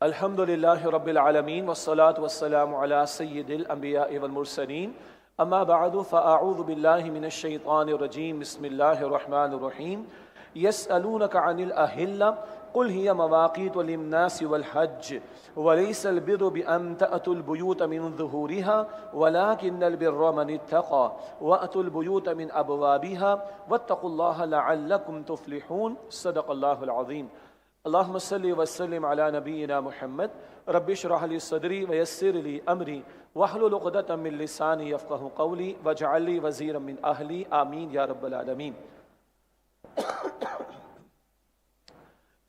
الحمد لله رب العالمين والصلاة والسلام على سيد الأنبياء والمرسلين أما بعد فأعوذ بالله من الشيطان الرجيم بسم الله الرحمن الرحيم يسألونك عن الأهلة قل هي مواقيت للناس والحج وليس البر بأن تأتوا البيوت من ظهورها ولكن البر من اتقى وأتوا البيوت من أبوابها واتقوا الله لعلكم تفلحون صدق الله العظيم اللهم صل وسلم على نبينا محمد رب اشرح لي صدري ويسر لي امري واحلل عقدة من لساني يفقهوا قولي واجعل لي وزيرا من اهلي آمین یا رب العالمین۔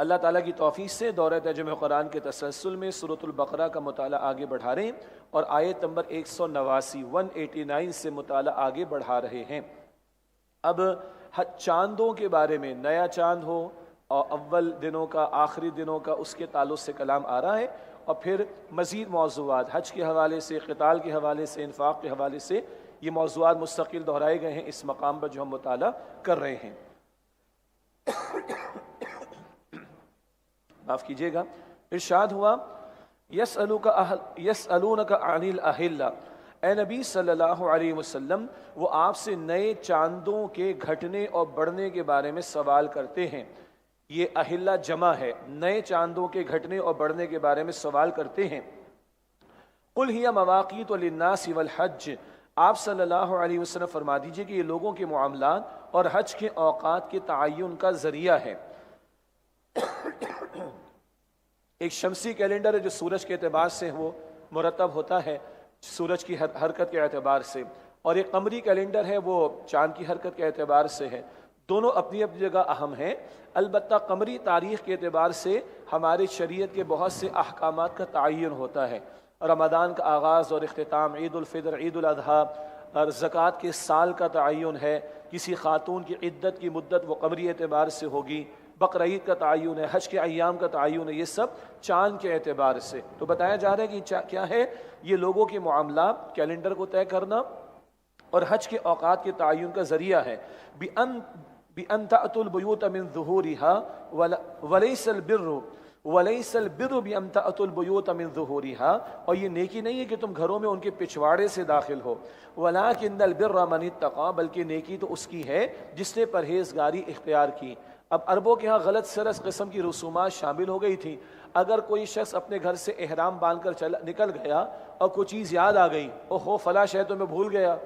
اللہ تعالیٰ کی توفیق سے دورہ ترجمہ قرآن کے تسلسل میں سورۃ البقرہ کا مطالعہ آگے بڑھا رہے ہیں اور آیت نمبر 189 سے مطالعہ آگے بڑھا رہے ہیں۔ اب چاندوں کے بارے میں، نیا چاند ہو اور اول دنوں کا، آخری دنوں کا، اس کے تعلق سے کلام آ رہا ہے، اور پھر مزید موضوعات حج کے حوالے سے، قتال کے حوالے سے، انفاق کے حوالے سے یہ موضوعات مستقل دہرائے گئے ہیں اس مقام پر جو ہم مطالعہ کر رہے ہیں۔ معاف کیجیے گا، ارشاد ہوا یسألونک عن الأہلہ، اے نبی صلی اللہ علیہ وسلم وہ آپ سے نئے چاندوں کے گھٹنے اور بڑھنے کے بارے میں سوال کرتے ہیں۔ یہ اہلہ جمع ہے، نئے چاندوں کے گھٹنے اور بڑھنے کے بارے میں سوال کرتے ہیں۔ قل ہی مواقیت للناس والحج، آپ صلی اللہ علیہ وسلم فرما دیجئے کہ یہ لوگوں کے معاملات اور حج کے اوقات کے تعین کا ذریعہ ہے۔ ایک شمسی کیلنڈر ہے جو سورج کے اعتبار سے وہ مرتب ہوتا ہے، سورج کی حرکت کے اعتبار سے، اور ایک قمری کیلنڈر ہے وہ چاند کی حرکت کے اعتبار سے ہے۔ دونوں اپنی اپنی جگہ اہم ہیں، البتہ قمری تاریخ کے اعتبار سے ہماری شریعت کے بہت سے احکامات کا تعین ہوتا ہے۔ رمضان کا آغاز اور اختتام، عید الفطر، عید الاضحیٰ اور زکوٰۃ کے سال کا تعین ہے، کسی خاتون کی عدت کی مدت وہ قمری اعتبار سے ہوگی، بقرعید کا تعین ہے، حج کے ایام کا تعین ہے، یہ سب چاند کے اعتبار سے۔ تو بتایا جا رہا ہے کہ کیا ہے، یہ لوگوں کے معاملات، کیلنڈر کو طے کرنا اور حج کے اوقات کے تعین کا ذریعہ ہے۔ بِأَن تَأْتُوا الْبُيُوتَ مِن ظُهُورِهَا وَلَيْسَ الْبِرُّ بِأَن تَأْتُوا الْبُيُوتَ مِن ظُهُورِهَا، اور یہ نیکی نہیں ہے کہ تم گھروں میں ان کے پچھواڑے سے داخل ہو، وَلَكِنَّ الْبِرَّ مَنِ اتَّقَىٰ، بلکہ نیکی تو اس کی ہے جس نے پرہیزگاری اختیار کی۔ اب عربوں کے ہاں غلط سرس قسم کی رسومات شامل ہو گئی تھی۔ اگر کوئی شخص اپنے گھر سے احرام باندھ کر نکل گیا اور کوئی چیز یاد آ گئی، اوہو فلاں شے تو میں بھول گیا،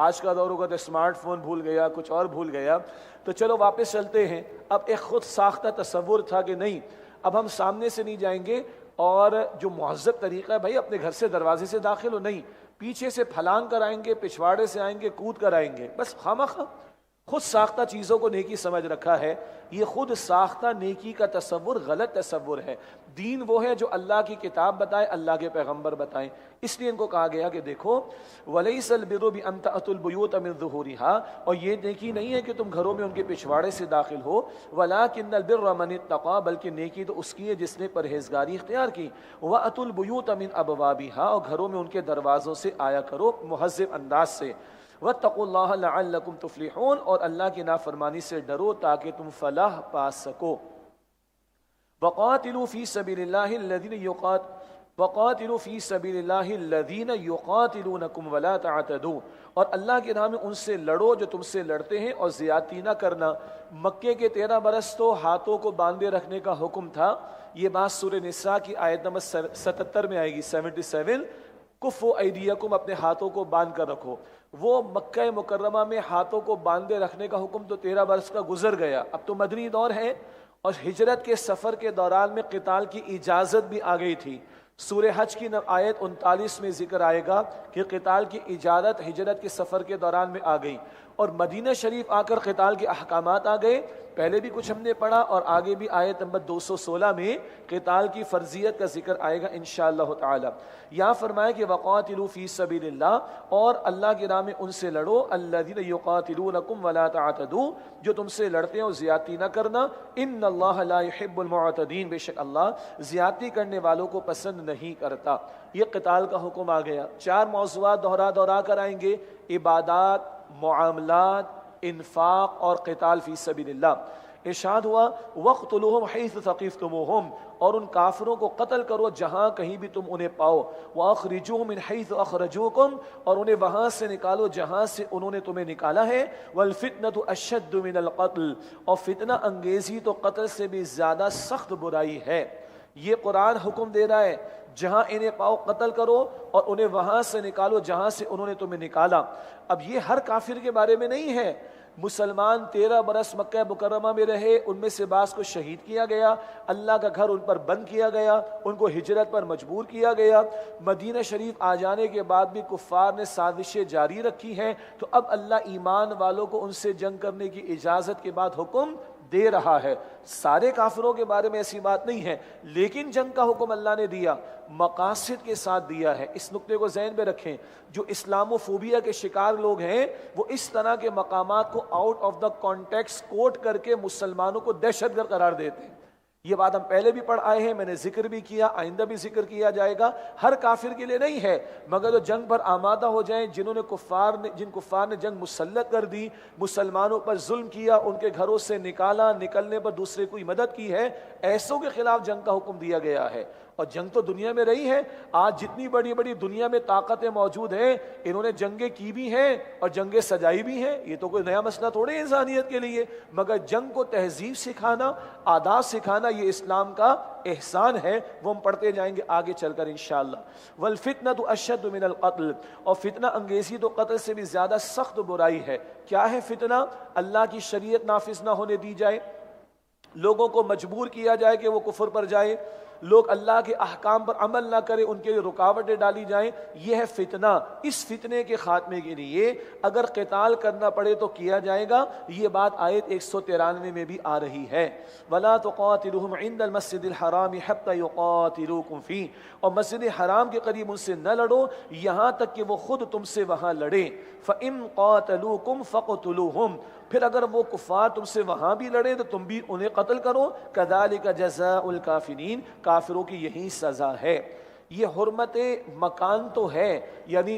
آج کا دور ہوگا تو اسمارٹ فون بھول گیا، کچھ اور بھول گیا، تو چلو واپس چلتے ہیں۔ اب ایک خود ساختہ تصور تھا کہ نہیں، اب ہم سامنے سے نہیں جائیں گے، اور جو مہذب طریقہ ہے بھائی اپنے گھر سے دروازے سے داخل ہو، نہیں، پیچھے سے پھلانگ کر آئیں گے، پچھواڑے سے آئیں گے، کود کر آئیں گے، بس خامخواہ خود ساختہ چیزوں کو نیکی سمجھ رکھا ہے۔ یہ خود ساختہ نیکی کا تصور غلط تصور ہے۔ دین وہ ہے جو اللہ کی کتاب بتائے، اللہ کے پیغمبر بتائیں، اس لیے ان کو کہا گیا کہ دیکھو وَلَيْسَ الْبِرُّ بِأَن تَأْتُوا الْبُيُوتَ مِن ظُهُورِهَا، اور یہ نیکی نہیں ہے کہ تم گھروں میں ان کے پچھواڑے سے داخل ہو، وَلَكِنَّ الْبِرَّ مَنِ اتَّقَىٰ، بلکہ نیکی تو اس کی ہے جس نے پرہیزگاری اختیار کی، وَأْتُوا الْبُيُوتَ مِنْ أَبْوَابِهَا، اور گھروں میں ان کے دروازوں سے آیا کرو مہذب انداز سے، وَاتَّقُوا اللَّهَ لَعَلَّكُمْ تُفْلِحُونَ، اور اللہ کی نافرمانی سے ڈرو تاکہ تم فلاح پا سکو۔ وَقَاتِلُوا فِي سَبِيلِ اللَّهِ الَّذِينَ يُقَاتِلُونَكُمْ وَلَا تَعْتَدُوا، اور اللہ کی راہ میں ان سے لڑو جو تم سے لڑتے ہیں، اور زیادتی نہ کرنا۔ مکے کے 13 برس تو ہاتھوں کو باندھے رکھنے کا حکم تھا، یہ بات سورہ نساء کی آیت نمبر 77 میں آئے گی، 77، کفوا ایدیکم، اپنے ہاتھوں کو باندھ کر رکھو۔ وہ مکہ مکرمہ میں ہاتھوں کو باندھے رکھنے کا حکم تو 13 برس کا گزر گیا، اب تو مدنی دور ہے، اور ہجرت کے سفر کے دوران میں قتال کی اجازت بھی آ گئی تھی۔ سورہ حج کی آیت 39 میں ذکر آئے گا کہ قتال کی اجازت ہجرت کے سفر کے دوران میں آ گئی، اور مدینہ شریف آ کر قتال کے احکامات آ گئے، پہلے بھی کچھ ہم نے پڑھا، اور آگے بھی آیت نمبر 216 میں قتال کی فرضیت کا ذکر آئے گا انشاءاللہ تعالی۔ یہاں فرمایا کہ وَقَاتِلُوا فِي سَبِيلِ اللَّهِ، اور اللہ کی راہ میں ان سے لڑو، الَّذِينَ يُقَاتِلُونَكُمْ وَلَا تَعْتَدُوا، جو تم سے لڑتے ہیں اور زیادتی نہ کرنا، إِنَّ اللَّهَ لَا يُحِبُّ الْمُعْتَدِينَ، بے شک اللہ زیادتی کرنے والوں کو پسند نہیں کرتا۔ یہ قتال کا حکم آ گیا۔ 4 موضوعات دہرا کر آئیں گے، عبادات، معاملات، انفاق اور قتال فی سبیل اللہ۔ ارشاد ہوا وَاقْتُلُوهُمْ حَيْثُ ثَقِفْتُمُوهُمْ، اور ان کافروں کو قتل کرو جہاں کہیں بھی تم انہیں پاؤ، وَأَخْرِجُوهُمْ مِنْ حَيْثُ أَخْرَجُوكُمْ، اور انہیں وہاں سے نکالو جہاں سے انہوں نے تمہیں نکالا ہے، وَالْفِتْنَةُ أَشَدُّ مِنَ الْقَتْلِ، اور فتنہ انگیزی تو قتل سے بھی زیادہ سخت برائی ہے۔ یہ قرآن حکم دے رہا ہے جہاں انہیں پاؤ قتل کرو اور انہیں وہاں سے نکالو جہاں سے انہوں نے تمہیں نکالا۔ اب یہ ہر کافر کے بارے میں نہیں ہے۔ مسلمان 13 برس مکہ مکرمہ میں رہے، ان میں سے بعض کو شہید کیا گیا، اللہ کا گھر ان پر بند کیا گیا، ان کو ہجرت پر مجبور کیا گیا، مدینہ شریف آ جانے کے بعد بھی کفار نے سازشیں جاری رکھی ہیں، تو اب اللہ ایمان والوں کو ان سے جنگ کرنے کی اجازت کے بعد حکم دے رہا ہے۔ سارے کافروں کے بارے میں ایسی بات نہیں ہے، لیکن جنگ کا حکم اللہ نے دیا، مقاصد کے ساتھ دیا ہے۔ اس نقطے کو ذہن میں رکھیں، جو اسلامو فوبیا کے شکار لوگ ہیں وہ اس طرح کے مقامات کو آؤٹ آف دا کانٹیکسٹ کوٹ کر کے مسلمانوں کو دہشت گرد قرار دیتے ہیں۔ یہ بات ہم پہلے بھی پڑھ آئے ہیں، میں نے ذکر بھی کیا، آئندہ بھی ذکر کیا جائے گا۔ ہر کافر کے لیے نہیں ہے، مگر جو جنگ پر آمادہ ہو جائیں، جن کفار نے جنگ مسلط کر دی، مسلمانوں پر ظلم کیا، ان کے گھروں سے نکالا، نکلنے پر دوسرے کی مدد کی ہے، ایسوں کے خلاف جنگ کا حکم دیا گیا ہے۔ اور جنگ تو دنیا میں رہی ہے، آج جتنی بڑی بڑی دنیا میں طاقتیں موجود ہیں، انہوں نے جنگیں کی بھی ہیں اور جنگیں سجائی بھی ہیں، یہ تو کوئی نیا مسئلہ تھوڑے انسانیت کے لیے، مگر جنگ کو تہذیب سکھانا، آداب سکھانا، یہ اسلام کا احسان ہے، وہ ہم پڑھتے جائیں گے آگے چل کر انشاءاللہ۔ وَالْفِتْنَةُ أَشَدُّ مِنَ الْقَتْلِ، اور فتنہ انگیزی تو قتل سے بھی زیادہ سخت برائی ہے۔ کیا ہے فتنہ؟ اللہ کی شریعت نافذ نہ ہونے دی جائے، لوگوں کو مجبور کیا جائے کہ وہ کفر پر جائے، لوگ اللہ کے احکام پر عمل نہ کریں، ان کے لیے رکاوٹیں ڈالی جائیں، یہ ہے فتنہ۔ اس فتنے کے خاتمے کے لیے اگر قتال کرنا پڑے تو کیا جائے گا، یہ بات آیت 193 میں بھی آ رہی ہے۔ وَلَا تُقَاتِلُوهُمْ عِنْدَ الْمَسْجِدِ الْحَرَامِ حَتَّى يُقَاتِلُوكُمْ فِيهِ، اور مسجد حرام کے قریب ان سے نہ لڑو یہاں تک کہ وہ خود تم سے وہاں لڑیں۔ فَإِنْ قَاتَلُوكُمْ فَاقْتُلُوهُمْ، پھر اگر وہ کفار تم سے وہاں بھی لڑیں تو تم بھی انہیں قتل کرو۔ كَذَلِكَ جَزَاءُ الْكَافِرِينَ، کافروں کی یہی سزا ہے۔ یہ حرمت مکان تو ہے، یعنی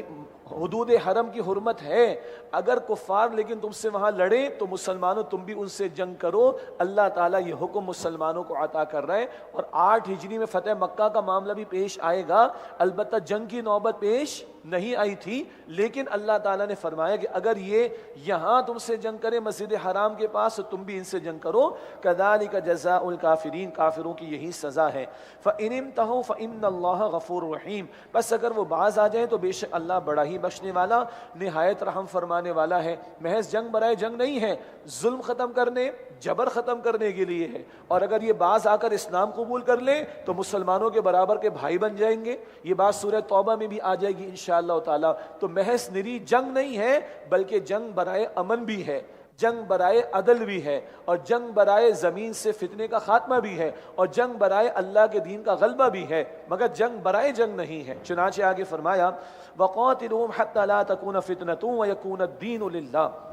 حدود حرم کی حرمت ہے، اگر کفار لیکن تم سے وہاں لڑیں تو مسلمانوں تم بھی ان سے جنگ کرو۔ اللہ تعالیٰ یہ حکم مسلمانوں کو عطا کر رہے ہیں، اور 8 ہجری میں فتح مکہ کا معاملہ بھی پیش آئے گا۔ البتہ جنگ کی نوبت پیش نہیں آئی تھی، لیکن اللہ تعالیٰ نے فرمایا کہ اگر یہ یہاں تم سے جنگ کرے مسجد حرام کے پاس تو تم بھی ان سے جنگ کرو۔ كَذَلِكَ جَزَاءُ الْكَافِرِينَ، کافروں کی یہی سزا ہے۔ فَإِنِ انْتَهُوا فَإِنَّ اللَّهَ غَفُورٌ رَحِيمٌ، بس اگر وہ باز آ جائیں تو بے شک اللہ بڑا ہی بخشنے والا، نہایت رحم فرمانے والا ہے۔ محض جنگ برائے جنگ نہیں ہے، ظلم ختم کرنے، جبر ختم کرنے کے لیے ہے، اور اگر یہ باز آ کر اسلام قبول کر لیں تو مسلمانوں کے برابر کے بھائی بن جائیں گے۔ یہ بات سورہ توبہ میں بھی آ جائے گی انشاءاللہ تعالی۔ تو محض نری جنگ نہیں ہے، بلکہ جنگ برائے امن بھی ہے، جنگ برائے عدل بھی ہے، اور جنگ برائے زمین سے فتنے کا خاتمہ بھی ہے، اور جنگ برائے اللہ کے دین کا غلبہ بھی ہے، مگر جنگ برائے جنگ نہیں ہے۔ چنانچہ آگے فرمایا وَقَاتِلُوهُمْ حَتَّى لَا تَكُونَ فِتْنَةٌ وَيَكُونَ الدِّينُ لِلَّهِ،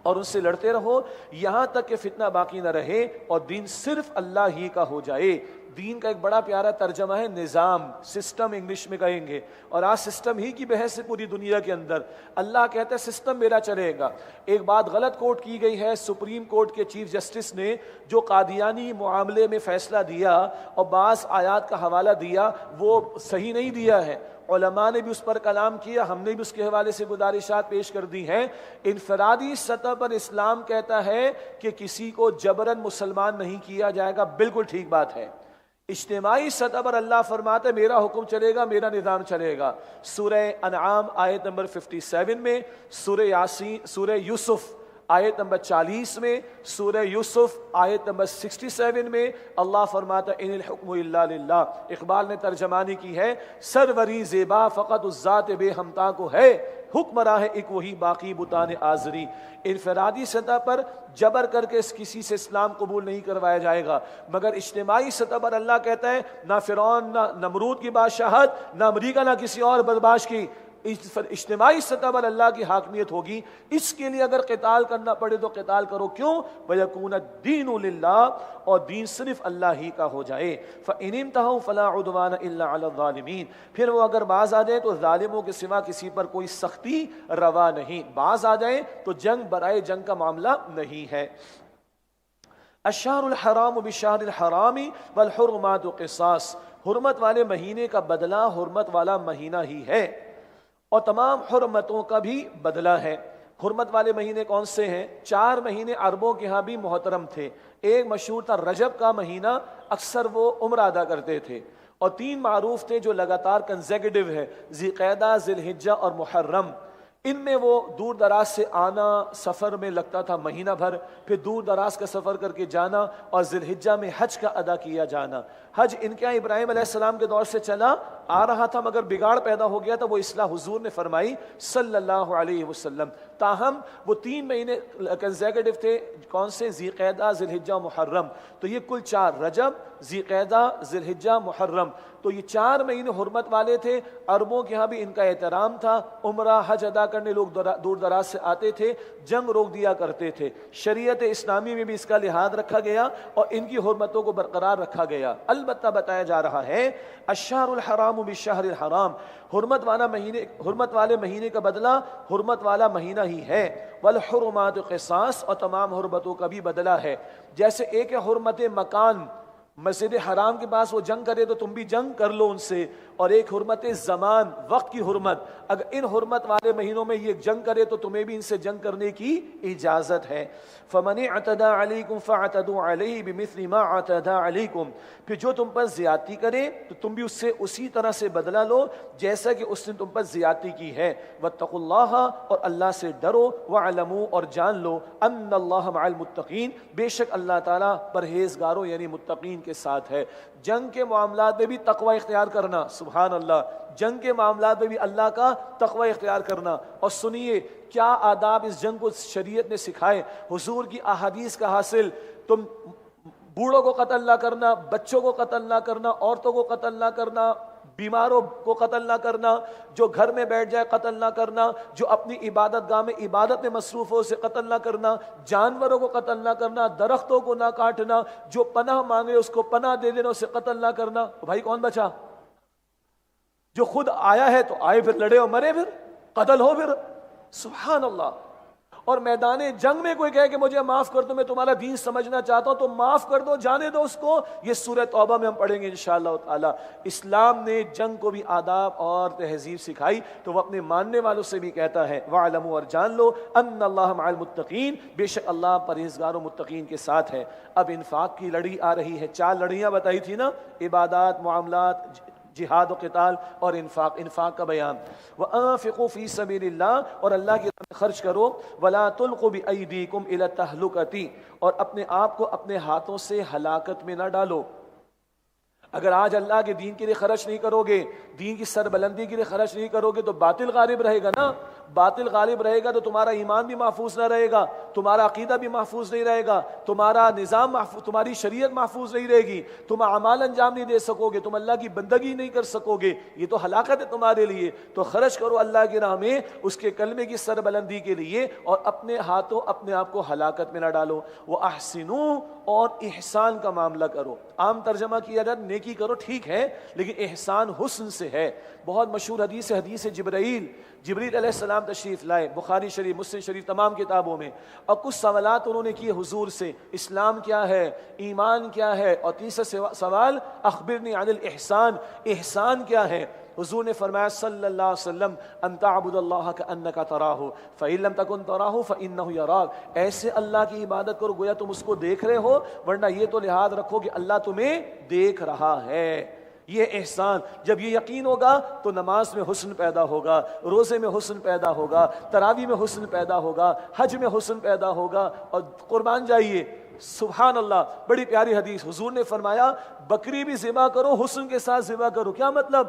اور ان سے لڑتے رہو یہاں تک کہ فتنہ باقی نہ رہے اور دین صرف اللہ ہی کا ہو جائے۔ دین کا ایک بڑا پیارا ترجمہ ہے نظام، سسٹم انگلش میں کہیں گے، اور آج سسٹم ہی کی بحث ہے پوری دنیا کے اندر۔ اللہ کہتا ہے سسٹم میرا چلے گا۔ ایک بات غلط کوٹ کی گئی ہے، سپریم کورٹ کے چیف جسٹس نے جو قادیانی معاملے میں فیصلہ دیا اور بعض آیات کا حوالہ دیا، وہ صحیح نہیں دیا ہے۔ علماء نے بھی اس پر کلام کیا، ہم نے بھی اس کے حوالے سے گزارشات پیش کر دی ہیں۔ انفرادی سطح پر اسلام کہتا ہے کہ کسی کو جبراً مسلمان نہیں کیا جائے گا، بالکل ٹھیک بات ہے۔ اجتماعی سطح پر اللہ فرماتا ہے میرا حکم چلے گا، میرا نظام چلے گا۔ سورہ انعام آیت نمبر 57 میں، سورہ یوسف آیت نمبر 40 میں، سورہ یوسف آیت نمبر 67 میں اللہ فرماتا ہے ان الحکم الا للہ۔ اقبال نے ترجمانی کی ہے سروری زیبا فقط اس ذات بے ہمتا کو ہے، حکمراں ہے ایک وہی باقی بتان آزری۔ انفرادی سطح پر جبر کر کے کسی سے اسلام قبول نہیں کروایا جائے گا، مگر اجتماعی سطح پر اللہ کہتا ہے نہ فرعون نہ نمرود کی بادشاہت، نہ امریکہ نہ کسی اور بدماش کی، اجتماعی سطح پر اللہ کی حاکمیت ہوگی۔ اس کے لیے اگر قتال کرنا پڑے تو قتال کرو، کیوں؟ وَيَكُونَ الدِّينُ لِلَّهِ، اور دین صرف اللہ ہی کا ہو جائے۔ فَإِنِ انْتَهَوْا فَلَا عُدْوَانَ إِلَّا عَلَى الظَّالِمِينَ، پھر وہ اگر باز آ جائیں تو ظالموں کے سوا کسی پر کوئی سختی روا نہیں۔ باز آ جائیں تو جنگ برائے جنگ کا معاملہ نہیں ہے۔ الشہر الحرام بالشہر الحرام والحرمات قصاص، حرمت والے مہینے کا بدلہ حرمت والا مہینہ ہی ہے، اور تمام حرمتوں کا بھی بدلہ ہے۔ حرمت والے مہینے کون سے ہیں؟ 4 مہینے عربوں کے ہاں بھی محترم تھے۔ ایک مشہور تھا رجب کا مہینہ، اکثر وہ عمرہ ادا کرتے تھے، اور 3 معروف تھے جو لگاتار کنزیکٹیو ہے، ذی القعدہ، ذی الحجہ اور محرم۔ ان میں وہ دور دراز سے آنا سفر میں لگتا تھا مہینہ بھر، پھر دور دراز کا سفر کر کے جانا، اور ذی الحجہ میں حج کا ادا کیا جانا۔ حج ان کے ابراہیم علیہ السلام کے دور سے چلا آ رہا تھا، مگر بگاڑ پیدا ہو گیا تھا، وہ اصلاح حضور نے فرمائی صلی اللہ علیہ وسلم۔ تاہم وہ 3 مہینے کنزیکٹیو تھے، کون سے؟ ذی القعدہ، ذی الحجہ، محرم۔ تو یہ کل 4، رجب، ذی القعدہ، ذی الحجہ، محرم، تو یہ 4 مہینے حرمت والے تھے۔ عربوں کے ہاں بھی ان کا احترام تھا، عمرہ حج ادا کرنے لوگ دور دراز سے آتے تھے، جنگ روک دیا کرتے تھے۔ شریعت اسلامی میں بھی اس کا لحاظ رکھا گیا اور ان کی حرمتوں کو برقرار رکھا گیا۔ البتہ بتایا جا رہا ہے الشہر الحرام بالشہر الحرام، حرمت والے مہینے کا بدلہ حرمت والا مہینہ ہی ہے، والحرمات قصاص، اور تمام حرمتوں کا بھی بدلہ ہے۔ جیسے ایک ہے حرمت مکان، مسجد حرام کے پاس وہ جنگ کرے تو تم بھی جنگ کر لو ان سے، اور ایک حرمت زمان، وقت کی حرمت، اگر ان حرمت والے مہینوں میں یہ جنگ کرے تو تمہیں بھی ان سے جنگ کرنے کی اجازت ہے۔ فَمَنِ اعْتَدَى عَلَيْكُمْ فَاعْتَدُوا عَلَيْهِ بِمِثْلِ مَا اعْتَدَى عَلَيْكُمْ، پھر جو تم پر زیادتی کرے تو تم بھی اس سے اسی طرح سے بدلہ لو جیسا کہ اس نے تم پر زیادتی کی ہے۔ وَاتَّقُوا اللَّهَ، اور اللہ سے ڈرو، وَاعْلَمُوا، اور جان لو، أَنَّ اللَّهَ مَعَ الْمُتَّقِينَ، بے شک اللہ تعالیٰ پرہیزگاروں یعنی متقین کے ساتھ ہے۔ جنگ کے معاملات میں بھی تقوی اختیار کرنا، سبحان اللہ، جنگ کے معاملات میں بھی اللہ کا تقوی اختیار کرنا۔ اور سنیے کیا آداب اس جنگ کو شریعت نے سکھائے، حضور کی احادیث کا حاصل، تم بوڑھوں کو قتل نہ کرنا، بچوں کو قتل نہ کرنا، عورتوں کو قتل نہ کرنا، بیماروں کو قتل نہ کرنا، جو گھر میں بیٹھ جائے قتل نہ کرنا، جو اپنی عبادت گاہ میں عبادت میں مصروف ہو اسے قتل نہ کرنا، جانوروں کو قتل نہ کرنا، درختوں کو نہ کاٹنا، جو پناہ مانگے اس کو پناہ دے دینا، اسے قتل نہ کرنا۔ بھائی کون بچا؟ جو خود آیا ہے تو آئے پھر لڑے اور مرے، پھر قتل ہو، پھر سبحان اللہ۔ اور میدان جنگ میں کوئی کہے کہ مجھے معاف کر دو، میں تمہارا دین سمجھنا چاہتا ہوں، تو معاف کر دو، جانے دو اس کو۔ یہ سورہ توبہ میں ہم پڑھیں گے انشاءاللہ تعالی۔ اسلام نے جنگ کو بھی آداب اور تہذیب سکھائی، تو وہ اپنے ماننے والوں سے بھی کہتا ہے وَاعْلَمُوا، اور جان لو، ان اللہ مع المتقین، بے شک اللہ پرہیزگاروں متقین کے ساتھ ہے۔ اب انفاق کی لڑی آ رہی ہے، 4 لڑیاں بتائی تھی نا، عبادات، معاملات، جہاد و قتال اور انفاق کا بیان۔ وَأَنفِقُوا فِي سَبِيلِ اللَّهِ، اور اللہ کی راہ میں خرچ کرو، وَلَا تُلْقُوا بِأَيْدِيكُمْ إِلَى التَّهْلُكَةِ، اور اپنے آپ کو اپنے ہاتھوں سے ہلاکت میں نہ ڈالو۔ اگر آج اللہ کے دین کے لیے خرچ نہیں کرو گے، دین کی سربلندی کے لیے خرچ نہیں کرو گے، تو باطل غالب رہے گا نا۔ باطل غالب رہے گا تو تمہارا ایمان بھی محفوظ نہ رہے گا، تمہارا عقیدہ بھی محفوظ نہیں رہے گا، تمہارا نظام محفوظ، تمہاری شریعت محفوظ نہیں رہے گی، تم اعمال انجام نہیں دے سکو گے، تم اللہ کی بندگی نہیں کر سکو گے، یہ تو ہلاکت ہے تمہارے لیے۔ تو خرچ کرو اللہ کی راہ میں، اس کے کلمے کی سربلندی کے لیے، اور اپنے ہاتھوں اپنے آپ کو ہلاکت میں نہ ڈالو۔ وَأَحْسِنُوا، اور احسان کا معاملہ کرو۔ عام ترجمہ کیا جائے نیکی کرو، ٹھیک ہے، لیکن احسان حسن سے ہے۔ بہت مشہور حدیث ہے، حدیث جبریل علیہ السلام تشریف لائے، بخاری شریف، مسلم شریف، تمام کتابوں میں، اور کچھ سوالات انہوں نے کیے حضور سے، اسلام کیا ہے، ایمان کیا ہے، اور تیسرا سوال اخبرنی عن الاحسان، احسان کیا ہے۔ حضور نے فرمایا صلی اللہ علیہ وسلم ان تعبد اللہ کأنک تراہ فإن لم تکن تراہ فإنہ یراک، ایسے اللہ کی عبادت کرو گویا تم اس کو دیکھ رہے ہو، ورنہ یہ تو لحاظ رکھو کہ اللہ تمہیں دیکھ رہا ہے۔ یہ احسان، جب یہ یقین ہوگا تو نماز میں حسن پیدا ہوگا، روزے میں حسن پیدا ہوگا، تراویح میں حسن پیدا ہوگا، حج میں حسن پیدا ہوگا، اور قربان جائیے۔ سبحان اللہ، بڑی پیاری حدیث، حضور نے فرمایا بکری بھی ذبح کرو، حسن کے ساتھ ذبح کرو۔ کیا مطلب؟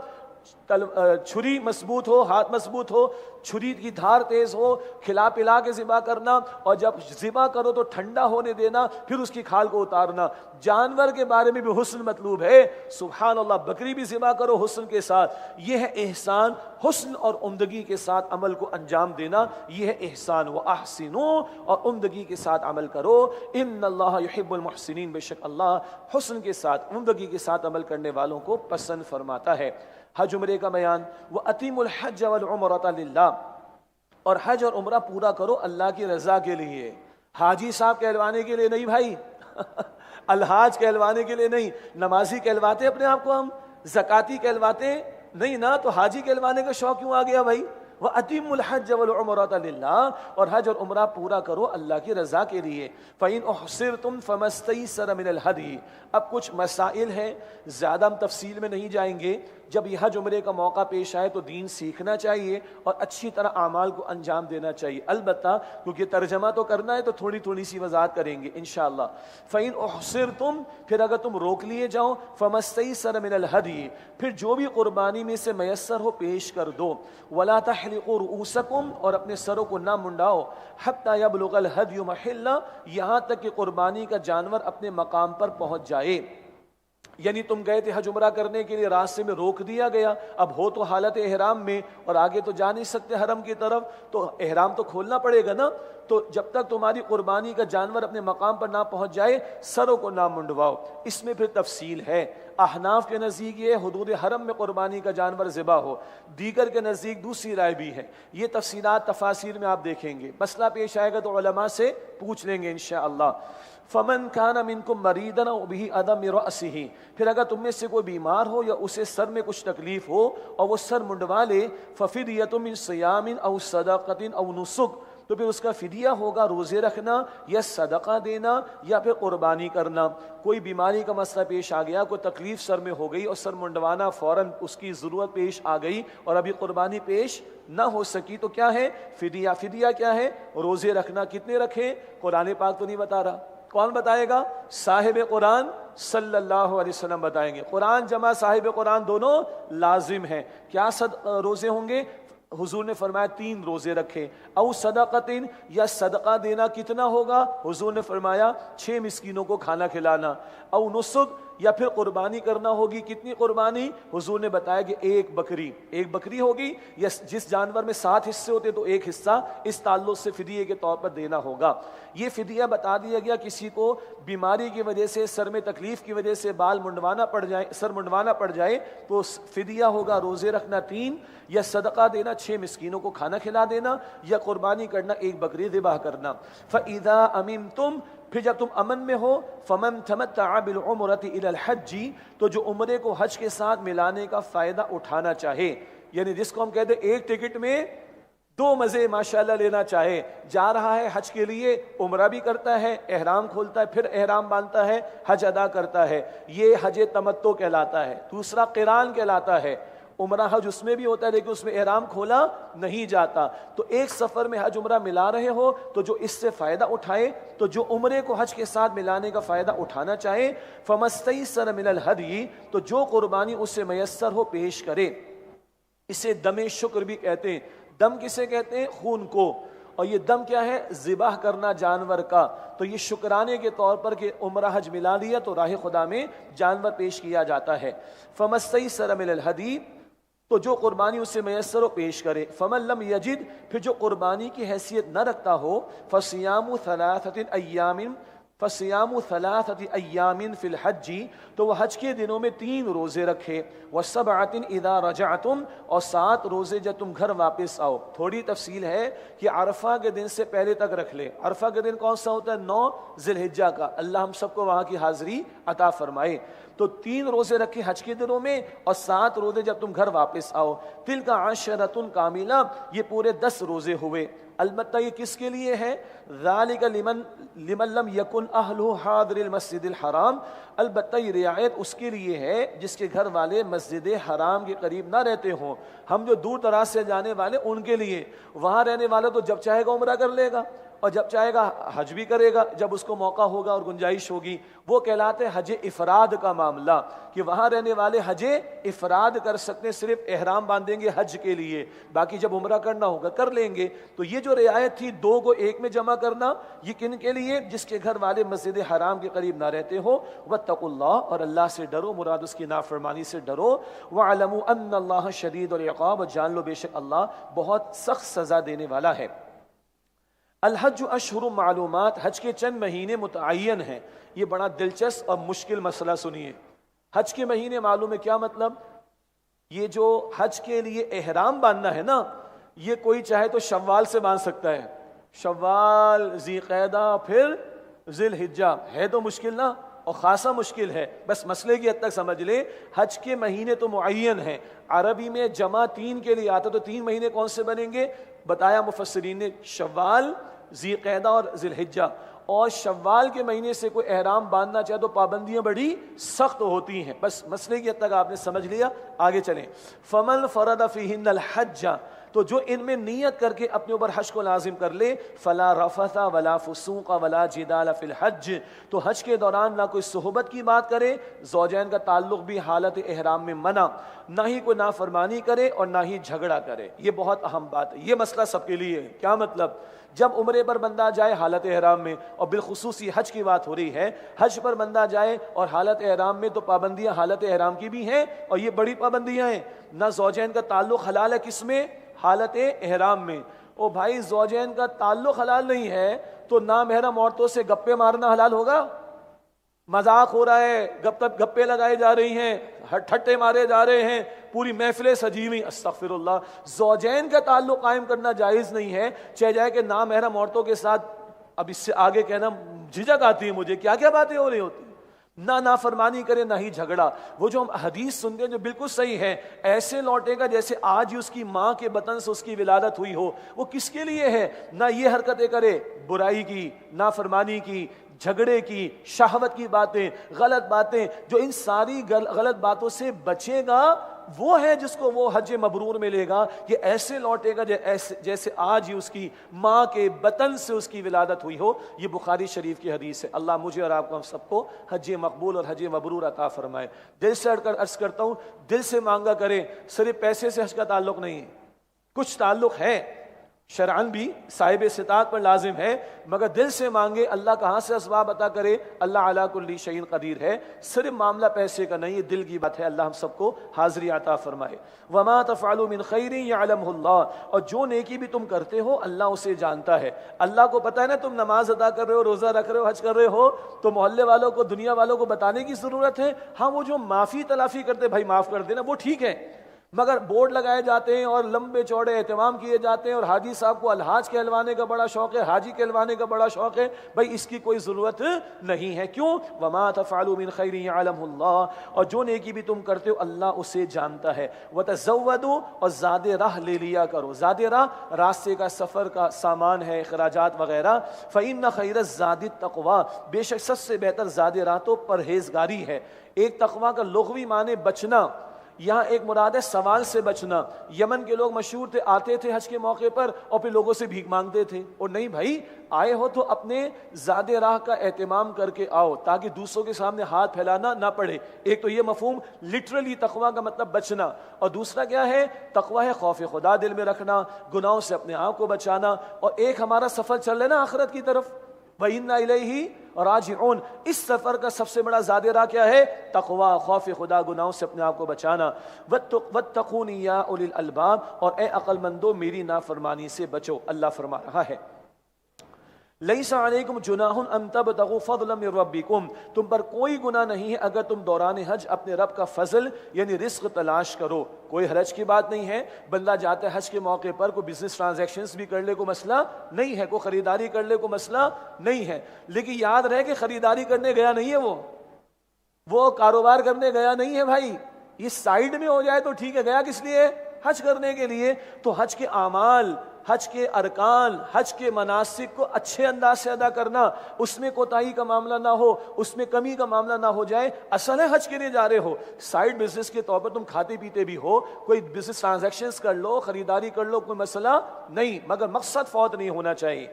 چھری مضبوط ہو، ہاتھ مضبوط ہو، چھری کی دھار تیز ہو، کھلا پلا کے ذبح کرنا، اور جب ذبح کرو تو ٹھنڈا ہونے دینا، پھر اس کی کھال کو اتارنا۔ جانور کے بارے میں بھی حسن مطلوب ہے، سبحان اللہ، بکری بھی ذبح کرو حسن کے ساتھ۔ یہ ہے احسان، حسن اور عمدگی کے ساتھ عمل کو انجام دینا، یہ ہے احسان۔ وَأَحْسِنُوا، اور عمدگی کے ساتھ عمل کرو، إِنَّ اللَّهَ يُحِبُّ الْمُحْسِنِينَ، بے شک اللہ حسن کے ساتھ، عمدگی کے ساتھ عمل کرنے والوں کو پسند فرماتا ہے۔ حج عمرے کا بیان، وَأَتِمُّ الْحَجَّ وَالْعُمْرَةَ لِلَّهِ، اور حج اور عمرہ پورا کرو اللہ کی رضا کے لیے، حاجی صاحب کہلوانے کے لیے نہیں بھائی، الحاج کہلوانے کے لیے نہیں، نمازی کہلواتے اپنے آپ کو ہم، زکاتی کہلواتے نہیں نا، تو حاجی کہلوانے کا شوق کیوں آ گیا بھائی؟ وَأَتِمُّ الْحَجَّ وَالْعُمْرَةَ لِلَّهِ، اور حج اور عمرہ پورا کرو اللہ کی رضا کے لیے۔ فَإِنْ أُحْصِرْتُمْ فَمَا اسْتَيْسَرَ مِنَ الْهَدْيِ۔ اب کچھ مسائل ہیں، زیادہ ہم تفصیل میں نہیں جائیں گے۔ جب یہ حج عمرے کا موقع پیش آئے تو دین سیکھنا چاہیے اور اچھی طرح اعمال کو انجام دینا چاہیے، البتہ کیونکہ ترجمہ تو کرنا ہے تو تھوڑی تھوڑی سی وضاحت کریں گے انشاءاللہ۔ فَإِنْ أُحْصِرْتُمْ، پھر اگر تم روک لیے جاؤ، فَمَا اسْتَيْسَرَ مِنَ الْهَدْيِ، پھر جو بھی قربانی میں سے میسر ہو پیش کر دو۔ وَلَا تَحْلِقُوا رُؤُوسَكُمْ، اور اپنے سروں کو نہ منڈاؤ، حَتَّى يَبْلُغَ الْهَدْيُ مَحِلَّهُ، یہاں تک کہ قربانی کا جانور اپنے مقام پر پہنچ جائے۔ یعنی تم گئے تھے حج عمرہ کرنے کے لیے، راستے میں روک دیا گیا، اب ہو تو حالت احرام میں اور آگے تو جا نہیں سکتے حرم کی طرف، تو احرام تو کھولنا پڑے گا نا، تو جب تک تمہاری قربانی کا جانور اپنے مقام پر نہ پہنچ جائے سروں کو نہ منڈواؤ۔ اس میں پھر تفصیل ہے، احناف کے نزدیک یہ حدود حرم میں قربانی کا جانور ذبح ہو، دیگر کے نزدیک دوسری رائے بھی ہے، یہ تفصیلات تفاسیر میں آپ دیکھیں گے، مسئلہ پیش آئے گا تو علماء سے پوچھ لیں گے انشاءاللہ۔ فمن کان منکم مریضا او بہ اذی من رأسہ، پھر اگر تم میں سے کوئی بیمار ہو یا اسے سر میں کچھ تکلیف ہو اور وہ سر منڈوا لے، ففدیۃ من صیام او صدقۃ او نسک، تو پھر اس کا فدیہ ہوگا روزے رکھنا یا صدقہ دینا یا پھر قربانی کرنا۔ کوئی بیماری کا مسئلہ پیش آ گیا، کوئی تکلیف سر میں ہو گئی اور سر منڈوانا فوراً اس کی ضرورت پیش آ گئی اور ابھی قربانی پیش نہ ہو سکی، تو کیا ہے؟ فدیہ۔ فدیہ کیا ہے؟ روزے رکھنا۔ کتنے رکھیں؟ قرآن پاک تو نہیں بتا رہا، کون بتائے گا؟ صاحب قرآن صلی اللہ علیہ وسلم بتائیں گے۔ قرآن جمع صاحب قرآن دونوں لازم ہیں۔ کیا روزے ہوں گے؟ حضور نے فرمایا 3 روزے رکھیں۔ او صدقتن، یا صدقہ دینا کتنا ہوگا؟ حضور نے فرمایا 6 مسکینوں کو کھانا کھلانا۔ او نسک، یا پھر قربانی کرنا ہوگی۔ کتنی قربانی؟ حضور نے بتایا کہ 1 بکری، 1 بکری ہوگی، یا جس جانور میں 7 حصے ہوتے تو 1 حصہ اس تعلق سے فدیے کے طور پر دینا ہوگا۔ یہ فدیہ بتا دیا گیا، کسی کو بیماری کی وجہ سے، سر میں تکلیف کی وجہ سے بال منڈوانا پڑ جائے، سر منڈوانا پڑ جائے تو فدیہ ہوگا روزے رکھنا 3، یا صدقہ دینا 6 مسکینوں کو کھانا کھلا دینا، یا قربانی کرنا 1 بکری ذبح کرنا۔ فَإِذَا أَمِنْتُمْ، پھر جب تم امن میں ہو، فَمَنْ تَمَتَّعَ بِالْعُمْرَةِ إِلَى الْحَجِّ، تو جو عمرے کو حج کے ساتھ ملانے کا فائدہ اٹھانا چاہے، یعنی جس کو ہم کہتے ہیں 1 ٹکٹ میں 2 مزے ماشاءاللہ لینا چاہے، جا رہا ہے حج کے لیے، عمرہ بھی کرتا ہے، احرام کھولتا ہے، پھر احرام باندھتا ہے، حج ادا کرتا ہے، یہ حج تمتع کہلاتا ہے۔ دوسرا قران کہلاتا ہے، عمرہ حج اس میں بھی ہوتا ہے لیکن اس میں احرام کھولا نہیں جاتا۔ تو ایک سفر میں حج عمرہ ملا رہے ہو تو جو اس سے فائدہ اٹھائے، تو جو عمرے کو حج کے ساتھ ملانے کا فائدہ اٹھانا چاہے، فَمَسْتَيْسَرَ مِنَ الْهَدْيِ، تو جو قربانی اس سے میسر ہو پیش کرے۔ اسے دم شکر بھی کہتے ہیں۔ دم کسے کہتے ہیں؟ خون کو۔ اور یہ دم کیا ہے؟ ذبح کرنا جانور کا۔ تو یہ شکرانے کے طور پر کہ عمرہ حج ملا لیا تو راہ خدا میں جانور پیش کیا جاتا ہے۔ فَمَسْتَيْسَرَ مِنَ الْهَدْيِ، تو جو قربانی اس سے میسر ہو پیش کرے۔ فَمَن لَّمْ يَجِدْ، پھر جو قربانی کی حیثیت نہ رکھتا ہو، فَصِيَامُ ثَلَاثَةِ أَيَّامٍ فَصِيَامُ ثَلَاثَةِ أَيَّامٍ فِي الْحَجِّ، تو وہ حج کے دنوں میں 3 روزے رکھے۔ وَسَبْعَةٍ إِذَا رَجَعْتُمْ، اور 7 روزے جب تم گھر واپس آؤ۔ تھوڑی تفصیل ہے کہ عرفہ کے دن سے پہلے تک رکھ لے۔ عرفہ کے دن کون سا ہوتا ہے؟ 9 ذی الحجہ کا۔ اللہ ہم سب کو وہاں کی حاضری عطا فرمائے۔ تو 3 روزے رکھے حج کے دنوں میں اور 7 روزے جب تم گھر واپس آؤ۔ تِلْکَ عَشْرَةٌ کاملہ، یہ پورے 10 روزے ہوئے۔ البتہ یہ کس کے لیے ہے؟ ذَلِكَ لِمَن لَّمْ يَكُنْ أَهْلُهُ حَاضِرِ الْمَسْجِدِ الْحَرَامِ، البتہ یہ رعایت اس کے لیے ہے جس کے گھر والے مسجد حرام کے قریب نہ رہتے ہوں۔ ہم جو دور دراز سے جانے والے ان کے لیے، وہاں رہنے والا تو جب چاہے گا عمرہ کر لے گا اور جب چاہے گا حج بھی کرے گا جب اس کو موقع ہوگا اور گنجائش ہوگی۔ وہ کہلاتے ہیں حج افراد کا معاملہ، کہ وہاں رہنے والے حج افراد کر سکتے ہیں، صرف احرام باندھیں گے حج کے لیے، باقی جب عمرہ کرنا ہوگا کر لیں گے۔ تو یہ جو رعایت تھی 2 کو 1 میں جمع کرنا، یہ کن کے لیے؟ جس کے گھر والے مسجد حرام کے قریب نہ رہتے ہو۔ واتقوا اللہ، اور اللہ سے ڈرو، مراد اس کی نافرمانی سے ڈرو۔ وَاعْلَمُوا أَنَّ اللَّهَ شَدِيدُ الْعِقَابِ، اور جان لو بے شک اللہ بہت سخت سزا دینے والا ہے۔ الحج اشہر معلومات، حج کے چند مہینے متعین ہیں۔ یہ بڑا دلچسپ اور مشکل مسئلہ سنیے۔ حج کے مہینے معلوم ہے، کیا مطلب؟ یہ جو حج کے لیے احرام باندھنا ہے نا، یہ کوئی چاہے تو شوال سے باندھ سکتا ہے، شوال، ذی قعدہ، پھر ذی الحجہ ہے تو مشکل نا، اور خاصا مشکل ہے، بس مسئلے کی حد تک سمجھ لے حج کے مہینے تو معین ہیں، عربی میں جمع 3 کے لیے آتا، تو 3 مہینے کون سے بنیں گے؟ بتایا مفسرین نے شوال، ذی قعدہ اور ذی الحجہ، اور شوال کے مہینے سے کوئی احرام باندھنا چاہے تو پابندیاں بڑی سخت ہوتی ہیں، بس مسئلے کی حد تک آپ نے سمجھ لیا، آگے چلیں۔ فمن فرض فیہن الحج، تو جو ان میں نیت کر کے اپنے اوپر حج کو لازم کر لے، فلا رفث ولا فسوق ولا جدال فی الحج، تو حج کے دوران نہ کوئی صحبت کی بات کرے، زوجین کا تعلق بھی حالت احرام میں منع، نہ ہی کوئی نافرمانی کرے اور نہ ہی جھگڑا کرے۔ یہ بہت اہم بات ہے، یہ مسئلہ سب کے لیے ہے۔ کیا مطلب؟ جب عمرے پر بندہ جائے حالت احرام میں، اور بالخصوص یہ حج کی بات ہو رہی ہے، حج پر بندہ جائے اور حالت احرام میں، تو پابندیاں حالت احرام کی بھی ہیں، اور یہ بڑی پابندیاں ہیں۔ نہ زوجین کا تعلق حلال ہے، کس میں؟ حالت احرام میں۔ او بھائی زوجین کا تعلق حلال نہیں ہے تو نامحرم عورتوں سے گپے مارنا حلال ہوگا؟ مذاق ہو رہا ہے، گپے لگائے جا رہی ہیں، ٹھٹے مارے جا رہے ہیں، پوری محفلیں سجی ہوئی، استغفر اللہ۔ زوجین کا تعلق قائم کرنا جائز نہیں ہے، چاہے جائے کہ نامحرم عورتوں کے ساتھ۔ اب اس سے آگے کہنا جھجک آتی ہے مجھے، کیا کیا باتیں ہو رہی ہوتی ہیں، نہ نافرمانی کرے نہ ہی جھگڑا۔ وہ جو ہم حدیث سنتے ہیں جو بالکل صحیح ہے، ایسے لوٹے گا جیسے آج ہی اس کی ماں کے بطن سے اس کی ولادت ہوئی ہو۔ وہ کس کے لیے ہے؟ نہ یہ حرکتیں کرے برائی کی، نافرمانی کی، جھگڑے کی، شہوت کی باتیں، غلط باتیں، جو ان ساری غلط باتوں سے بچے گا وہ ہے جس کو وہ حج مبرور ملے گا۔ یہ ایسے لوٹے گا جیسے آج ہی اس کی ماں کے بطن سے اس کی ولادت ہوئی ہو۔ یہ بخاری شریف کی حدیث ہے۔ اللہ مجھے اور آپ کو، ہم سب کو حج مقبول اور حج مبرور عطا فرمائے۔ دل سے عرض کرتا ہوں، دل سے مانگا کرے، صرف پیسے سے حج کا تعلق نہیں ہے، کچھ تعلق ہے، شرعاً بھی صاحب استطاعت پر لازم ہے، مگر دل سے مانگے، اللہ کہاں سے اسباب عطا کرے، اللہ علی کل شیء قدیر ہے۔ صرف معاملہ پیسے کا نہیں، یہ دل کی بات ہے۔ اللہ ہم سب کو حاضری عطا فرمائے۔ وما تفعلوا من خیر یعلمہ اللہ، اور جو نیکی بھی تم کرتے ہو اللہ اسے جانتا ہے۔ اللہ کو پتہ ہے نا، تم نماز ادا کر رہے ہو، روزہ رکھ رہے ہو، حج کر رہے ہو، تو محلے والوں کو، دنیا والوں کو بتانے کی ضرورت ہے؟ ہاں، وہ جو معافی تلافی کرتے بھائی معاف کر دینا، وہ ٹھیک ہے، مگر بورڈ لگائے جاتے ہیں اور لمبے چوڑے اہتمام کیے جاتے ہیں، اور حاجی صاحب کو الحاج کہلوانے کا بڑا شوق ہے، حاجی کہلوانے کا بڑا شوق ہے، بھائی اس کی کوئی ضرورت نہیں ہے۔ کیوں؟ وما تفعلوا من خیر یعلمہ اللہ، اور جو نیکی بھی تم کرتے ہو اللہ اسے جانتا ہے۔ وتزودوا، اور زاد راہ لے لیا کرو۔ زاد راہ راستے کا، سفر کا سامان ہے، اخراجات وغیرہ۔ فإن خیر الزاد التقوی، بے شک سب سے بہتر زاد راہ تو پرہیزگاری ہے۔ ایک تقوی کا لغوی معنی بچنا، یہاں ایک مراد ہے سوال سے بچنا۔ یمن کے لوگ مشہور تھے، آتے تھے حج کے موقع پر اور پھر لوگوں سے بھیک مانگتے تھے، اور نہیں بھائی، آئے ہو تو اپنے زاد راہ کا اہتمام کر کے آؤ تاکہ دوسروں کے سامنے ہاتھ پھیلانا نہ پڑے۔ ایک تو یہ مفہوم لٹرلی تقویٰ کا مطلب بچنا، اور دوسرا کیا ہے؟ تقویٰ ہے خوف خدا دل میں رکھنا، گناہوں سے اپنے آپ کو بچانا، اور ایک ہمارا سفر چل رہا ہے نا آخرت کی طرف، وَإِنَّا إِلَيْهِ راجعون۔ اس سفر کا سب سے بڑا زاد راہ کیا ہے؟ تقویٰ، خوف خدا، گناہوں سے اپنے آپ کو بچانا۔ وَاتَّقُونِ يَا أُولِي الْأَلْبَابِ، اور اے عقل مندو میری نافرمانی سے بچو۔ اللہ فرما رہا ہے لیس علیکم جناح ان تبتغوا فضلا من ربکم، تم پر کوئی گناہ نہیں ہے اگر تم دوران حج اپنے رب کا فضل یعنی رزق تلاش کرو۔ کوئی حرج کی بات نہیں ہے، بندہ جاتا ہے حج کے موقع پر، کوئی بزنس ٹرانزیکشنز بھی کر لے کوئی مسئلہ نہیں ہے، کوئی خریداری کر لے کوئی مسئلہ نہیں ہے، لیکن یاد رہے کہ خریداری کرنے گیا نہیں ہے، وہ کاروبار کرنے گیا نہیں ہے بھائی، یہ سائیڈ میں ہو جائے تو ٹھیک ہے، گیا کس لیے؟ حج کرنے کے لیے۔ تو حج کے اعمال، حج کے ارکان، حج کے مناسک کو اچھے انداز سے ادا کرنا، اس میں کوتاہی کا معاملہ نہ ہو، اس میں کمی کا معاملہ نہ ہو جائے۔ اصل ہے حج کے لیے جا رہے ہو، سائیڈ بزنس کے طور پر تم کھاتے پیتے بھی ہو، کوئی بزنس ٹرانزیکشنز کر لو، خریداری کر لو، کوئی مسئلہ نہیں، مگر مقصد فوت نہیں ہونا چاہیے۔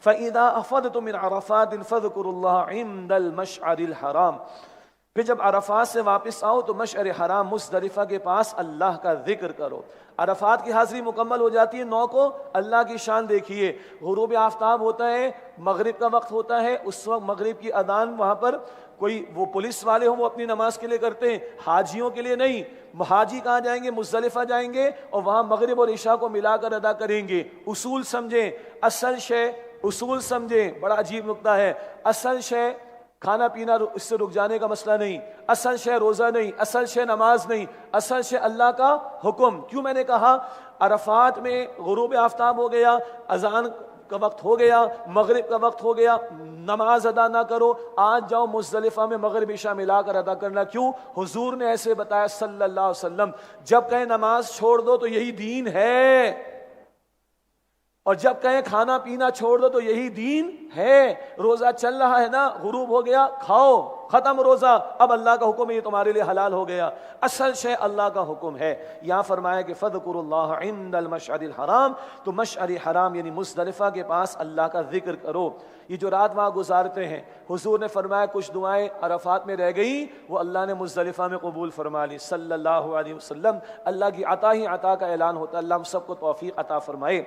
فَإِذَا أَفَضْتُم مِّنْ عَرَفَاتٍ فَاذْكُرُوا اللَّهَ عِندَ الْمَشْعَرِ الْحَرَامِ، پھر جب عرفات سے واپس آؤ تو مشعر حرام مزدلفہ کے پاس اللہ کا ذکر کرو۔ عرفات کی حاضری مکمل ہو جاتی ہے 9 کو، اللہ کی شان دیکھیے، غروب آفتاب ہوتا ہے، مغرب کا وقت ہوتا ہے، اس وقت مغرب کی اذان وہاں پر کوئی وہ پولیس والے ہوں وہ اپنی نماز کے لیے کرتے ہیں، حاجیوں کے لیے نہیں۔ حاجی کہاں جائیں گے؟ مزدلفہ جائیں گے اور وہاں مغرب اور عشاء کو ملا کر ادا کریں گے۔ اصول سمجھیں، اصل شے اصول سمجھیں، بڑا عجیب نکتہ ہے، اصل شے کھانا پینا اس سے رک جانے کا مسئلہ نہیں، اصل شے روزہ نہیں، اصل شے نماز نہیں، اصل شے اللہ کا حکم۔ کیوں میں نے کہا عرفات میں غروب آفتاب ہو گیا، اذان کا وقت ہو گیا، مغرب کا وقت ہو گیا، نماز ادا نہ کرو، آج جاؤ مزدلفہ میں مغرب عشاء ملا کر ادا کرنا۔ کیوں؟ حضور نے ایسے بتایا صلی اللہ علیہ وسلم، جب کہیں نماز چھوڑ دو تو یہی دین ہے، اور جب کہیں کھانا پینا چھوڑ دو تو یہی دین ہے۔ روزہ چل رہا ہے نا، غروب ہو گیا، کھاؤ، ختم روزہ، اب اللہ کا حکم ہے یہ تمہارے لیے حلال ہو گیا، اصل شے اللہ کا حکم ہے۔ یہاں فرمایا کہ فَاذْكُرُوا اللَّهَ عِنْدَ الْمَشْعَرِ الْحَرَامِ، تو مشعر حرام یعنی مزدلفہ کے پاس اللہ کا ذکر کرو۔ یہ جو رات وہاں گزارتے ہیں، حضور نے فرمایا کچھ دعائیں عرفات میں رہ گئی، وہ اللہ نے مزدلفہ میں قبول فرما لی صلی اللہ علیہ وسلم۔ اللہ کی عطا ہی عطا کا اعلان ہوتا ہے، اللہ ہم سب کو توفیق عطا فرمائے۔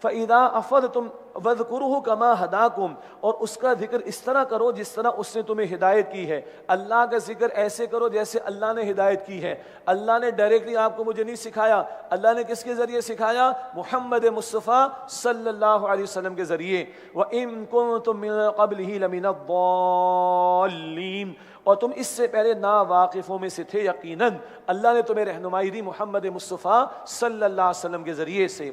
فَإِذَا أَفَضْتُمْ وَاذْكُرُوهُ كَمَا هَدَاكُمْ، اور اس کا ذکر اس طرح کرو جس طرح اس نے تمہیں ہدایت کی ہے۔ اللہ کا ذکر ایسے کرو جیسے اللہ نے ہدایت کی ہے۔ اللہ نے ڈائریکٹلی آپ کو مجھے نہیں سکھایا، اللہ نے کس کے ذریعے سکھایا؟ محمد مصطفیٰ صلی اللہ علیہ وسلم کے ذریعے۔ وَإِن كُنتُم مِّن قَبْلِهِ لَمِنَ الضَّالِّينَ، اور تم اس سے پہلے ناواقفوں میں سے تھے، یقیناً اللہ نے تمہیں رہنمائی دی محمد مصطفیٰ صلی اللہ علیہ وسلم کے ذریعے سے۔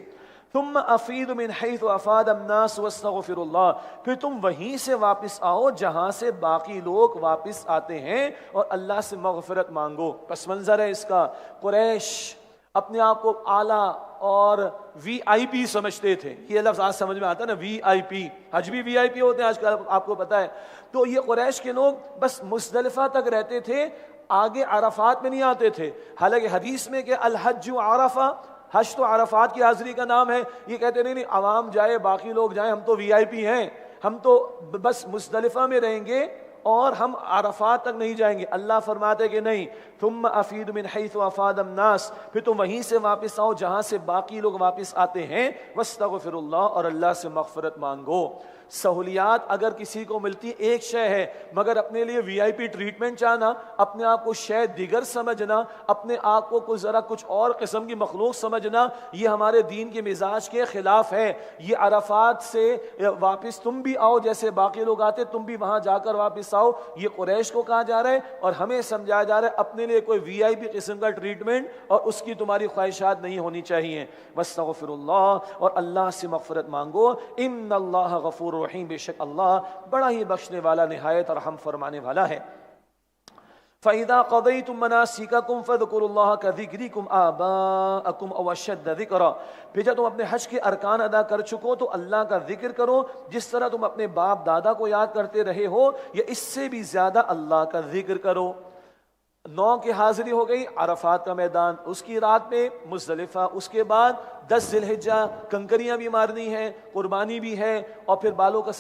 ثم افیدوا من حیث افاد الناس واستغفروا اللہ، پھر تم وہیں سے واپس آؤ جہاں سے باقی لوگ واپس آتے ہیں، اور اللہ سے مغفرت مانگو۔ پس منظر ہے اس کا، قریش اپنے آپ کو اعلیٰ اور وی آئی پی سمجھتے تھے۔ یہ لفظ آج سمجھ میں آتا ہے نا، وی آئی پی، حج بھی وی آئی پی ہوتے ہیں آج کل، آپ کو پتہ ہے۔ تو یہ قریش کے لوگ بس مزدلفہ تک رہتے تھے، آگے عرفات میں نہیں آتے تھے۔ حالانکہ حدیث میں کہ الحج عرفہ، حج تو عرفات کی حاضری کا نام ہے، یہ کہتے نہیں عوام جائے باقی لوگ جائیں، ہم تو وی آئی پی ہیں، ہم تو بس مزدلفہ میں رہیں گے اور ہم عرفات تک نہیں جائیں گے۔ اللہ فرماتے کہ نہیں، ثم افید من حیث افاد الناس، پھر تم وہیں سے واپس آؤ جہاں سے باقی لوگ واپس آتے ہیں، واستغفر اللہ، اور اللہ سے مغفرت مانگو۔ سہولیات اگر کسی کو ملتی ایک شے ہے، مگر اپنے لیے وی آئی پی ٹریٹمنٹ چاہنا، اپنے آپ کو شے دیگر سمجھنا، اپنے آپ کو کچھ اور قسم کی مخلوق سمجھنا، یہ ہمارے دین کے مزاج کے خلاف ہے۔ یہ عرفات سے واپس تم بھی آؤ جیسے باقی لوگ آتے، تم بھی وہاں جا کر واپس آؤ، یہ قریش کو کہا جا رہا ہے، اور ہمیں سمجھایا جا رہا ہے اپنے لیے کوئی وی آئی پی قسم کا ٹریٹمنٹ اور اس کی تمہاری خواہشات نہیں ہونی چاہیے۔ واستغفر اللہ، اور اللہ سے مغفرت مانگو۔ ان اللہ غفور رحیم، بے شک اللہ بڑا ہی بخشنے والا، نہایت رحم فرمانے والا ہے۔ فَإِذَا قَضَيْتُم مَّنَاسِكَكُمْ فَاذْكُرُوا اللَّهَ كَذِكْرِكُمْ آبَاءَكُمْ أَوْ أَشَدَّ ذِكْرًا، پھر جب تم اپنے حج کے ارکان ادا کر چکو تو اللہ کا ذکر کرو جس طرح تم اپنے باپ دادا کو یاد کرتے رہے ہو، یا اس سے بھی زیادہ اللہ کا ذکر کرو۔ 9 کی حاضری ہو گئی، عرفات کا میدان، اس کی رات میں مزدلفہ، اس کے بعد 10 ذی الحجہ، کنکریاں بھی مارنی ہیں، قربانی بھی ہے، اور پھر بالوں کا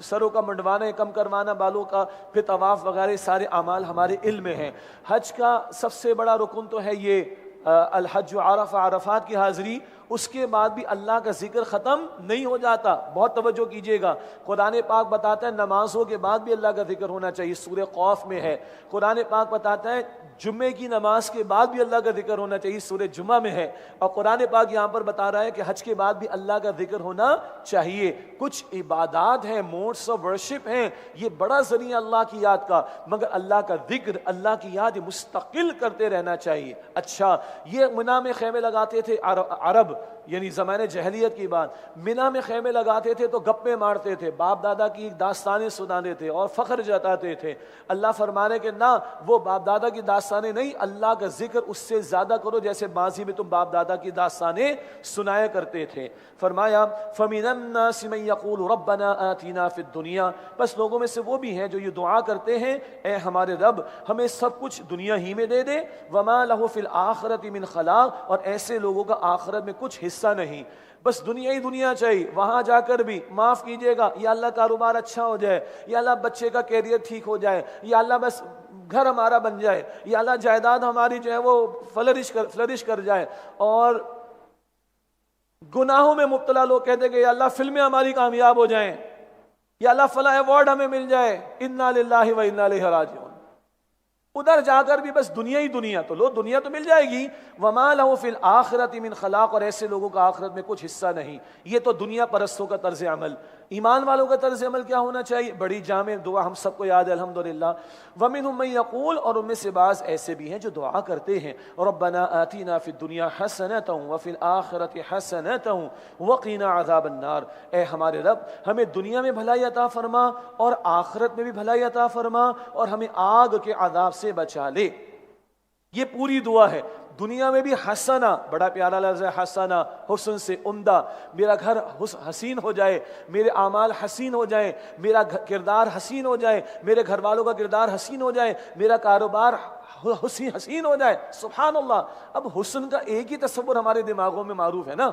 سروں کا منڈوانا، کم کروانا بالوں کا، پھر طواف وغیرہ سارے اعمال ہمارے علم میں ہیں۔ حج کا سب سے بڑا رکن تو ہے یہ الحج عرفہ، عرفات کی حاضری۔ اس کے بعد بھی اللہ کا ذکر ختم نہیں ہو جاتا، بہت توجہ کیجئے گا۔ قرآن پاک بتاتا ہے نمازوں کے بعد بھی اللہ کا ذکر ہونا چاہیے، سورہ قاف میں ہے۔ قرآن پاک بتاتا ہے جمعے کی نماز کے بعد بھی اللہ کا ذکر ہونا چاہیے، سورہ جمعہ میں ہے۔ اور قرآن پاک یہاں پر بتا رہا ہے کہ حج کے بعد بھی اللہ کا ذکر ہونا چاہیے۔ کچھ عبادات ہیں، موڈس آف ورشپ ہیں، یہ بڑا ذریعہ اللہ کی یاد کا، مگر اللہ کا ذکر، اللہ کی یاد مستقل کرتے رہنا چاہیے۔ اچھا، یہ منی میں خیمے لگاتے تھے عرب، یعنی زمانے جہلیت کی بات، منی میں خیمے لگاتے تھے تو گپے مارتے تھے، باپ دادا کی داستانیں سناتے تھے اور فخر جتاتے تھے۔ اللہ فرمانے کہ نہ، وہ باپ دادا کی داستانیں نہیں، اللہ کا ذکر اس سے زیادہ کرو جیسے ماضی میں تم باپ دادا کی داستانیں سنایا کرتے تھے۔ فرمایا فَمِنَ النَّاسِ مَن يَقُولُ رَبَّنَا آتِنَا فِي الدُّنْيَا، بس لوگوں میں سے وہ بھی ہیں جو یہ دعا کرتے ہیں اے ہمارے رب ہمیں سب کچھ دنیا ہی میں دے دے، وَمَا لَهُ فِي الْآخِرَةِ مِنْ خَلَاقٍ، اور ایسے لوگوں کا آخرت میں کچھ حصہ نہیں، بس دنیا ہی دنیا چاہیے، وہاں جا کر بھی معاف کیجیے گا، یا اللہ کاروبار اچھا ہو جائے، یا اللہ بچے کا کیریئر ٹھیک ہو جائے، یا اللہ بس گھر ہمارا بن جائے، یا اللہ جائیداد ہماری جو ہے وہ فلرش کر جائے۔ اور گناہوں میں مبتلا لوگ کہتے ہیں کہ یا اللہ فلمیں ہماری کامیاب ہو جائیں، یا اللہ فلاں ایوارڈ ہمیں مل جائے، انا للہ و انا الیہ راجعون۔ ادھر جا کر بھی بس دنیا ہی دنیا، تو لو دنیا تو مل جائے گی، وما لہ فی الآخرۃ من خلاق، اور ایسے لوگوں کا آخرت میں کچھ حصہ نہیں۔ یہ تو دنیا پرستوں کا طرز عمل۔ ایمان والوں کا طرز عمل کیا ہونا چاہیے؟ بڑی جامع دعا ہم سب کو یاد ہے الحمدللہ. وَمِنْهُم مَّن يَقُولُ، اور ان میں سے بعض ایسے بھی ہیں جو دعا کرتے ہیں رَبَّنَا آتِنَا فِي الدُّنْيَا حَسَنَةً وَفِي الْآخِرَةِ حَسَنَةً وَقِنَا عَذَابَ النَّارِ، اے ہمارے رب ہمیں دنیا میں بھلائی عطا فرما اور آخرت میں بھی بھلائی عطا فرما اور ہمیں آگ کے عذاب سے بچا لے. یہ پوری دعا ہے. دنیا میں بھی حسنہ، بڑا پیارا لفظ ہے حسنہ، حسن سے عمدہ. میرا گھر حسین ہو جائے، میرے اعمال حسین ہو جائیں، میرا کردار حسین ہو جائے، میرے گھر والوں کا کردار حسین ہو جائے، میرا کاروبار حسین ہو جائے. سبحان اللہ. اب حسن کا ایک ہی تصور ہمارے دماغوں میں معروف ہے نا.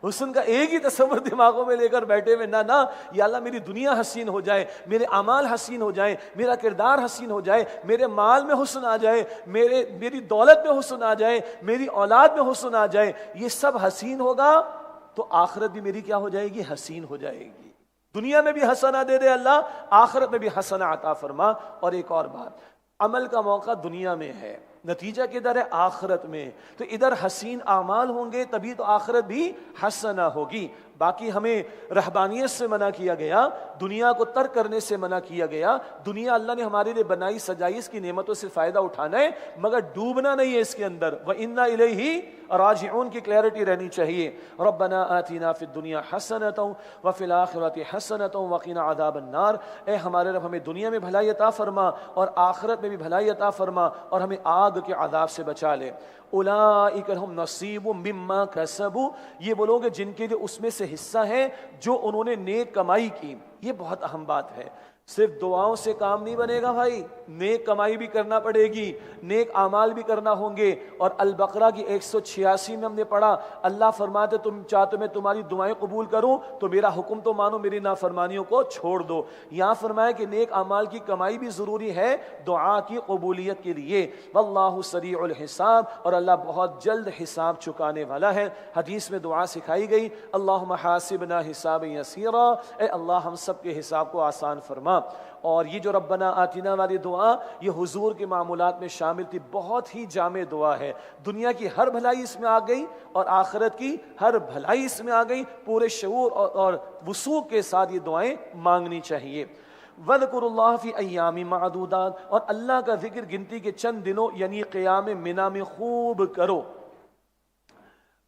حسن کا ایک ہی تصور دماغوں میں لے کر بیٹھے ہوئے، نہ یا اللہ میری دنیا حسین ہو جائے، میرے اعمال حسین ہو جائیں، میرا کردار حسین ہو جائے، میرے مال میں حسن آ جائے، میری دولت میں حسن آ جائے، میری اولاد میں حسن آ جائے. یہ سب حسین ہوگا تو آخرت بھی میری کیا ہو جائے گی؟ حسین ہو جائے گی. دنیا میں بھی حسنہ دے دے اللہ، آخرت میں بھی حسنہ عطا فرما. اور ایک اور بات، عمل کا موقع دنیا میں ہے، نتیجہ کدھر ہے؟ آخرت میں. تو ادھر حسین اعمال ہوں گے تبھی تو آخرت بھی حسنہ ہوگی. باقی ہمیں رہبانیت سے منع کیا گیا، دنیا کو ترک کرنے سے منع کیا گیا. دنیا اللہ نے ہمارے لیے بنائی سجائی، اس کی نعمتوں سے فائدہ اٹھانا ہے مگر ڈوبنا نہیں ہے اس کے اندر. وَإِنَّا إِلَيْهِ راجعون کی کلیئرٹی رہنی چاہیے. ربنا آتنا فی الدنیا حسنۃ وفی الآخرۃ حسنۃ وقنا عذاب النار. اے ہمارے رب ہمیں دنیا میں بھلائی عطا فرما اور آخرت میں بھی بھلائی عطا فرما اور ہمیں آگ کے عذاب سے بچا لے. اولئک لہم نصیب مما کسبوا، یہ وہ لوگ ہیں جن کے لیے اس میں سے حصہ ہے جو انہوں نے نیک کمائی کی. یہ بہت اہم بات ہے. صرف دعاؤں سے کام نہیں بنے گا بھائی، نیک کمائی بھی کرنا پڑے گی، نیک اعمال بھی کرنا ہوں گے. اور البقرہ کی 186 میں ہم نے پڑھا اللہ فرماتے تم چاہتے میں تمہاری دعائیں قبول کروں تو میرا حکم تو مانو، میری نافرمانیوں کو چھوڑ دو. یہاں فرمایا کہ نیک اعمال کی کمائی بھی ضروری ہے دعا کی قبولیت کے لیے. واللہ سریع الحساب، اور اللہ بہت جلد حساب چکانے والا ہے. حدیث میں دعا سکھائی گئی اللہم حاسبنا حسابا یسیرا، اے اللہ ہم سب کے حساب کو آسان فرما. اور یہ جو ربنا آتینا والی دعا یہ حضور کے معمولات میں شامل تھی. بہت ہی جامع دعا ہے. دنیا کی ہر بھلائی اس میں آ گئی اور آخرت کی ہر بھلائی اس میں آ گئی. پورے شعور اور وثوق کے ساتھ یہ دعائیں مانگنی چاہیے. وَذْكُرُوا اللَّهَ فِي أَيَّامٍ مَعْدُودَاتٍ، اور اللہ کا ذکر گنتی کے چند دنوں یعنی قیام منا میں خوب کرو.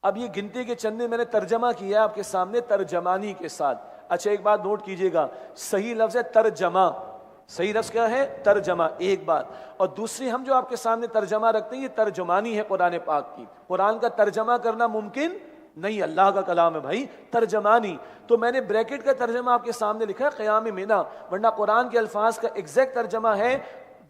اب یہ گنتی کے چند دن میں نے ترجمہ کیا آپ کے سامنے ترجمانی کے ساتھ. اچھا ایک بات نوٹ کیجئے گا، صحیح لفظ ہے ترجمہ. صحیح لفظ کیا ہے؟ ترجمہ. ایک بات. اور دوسری ہم جو آپ کے سامنے ترجمہ رکھتے ہیں یہ ترجمانی ہے قرآن پاک کی. قرآن کا ترجمہ کرنا ممکن نہیں، اللہ کا کلام ہے بھائی. ترجمانی تو میں نے بریکٹ کا ترجمہ آپ کے سامنے لکھا ہے قیام منا، ورنہ قرآن کے الفاظ کا ایگزیکٹ ترجمہ ہے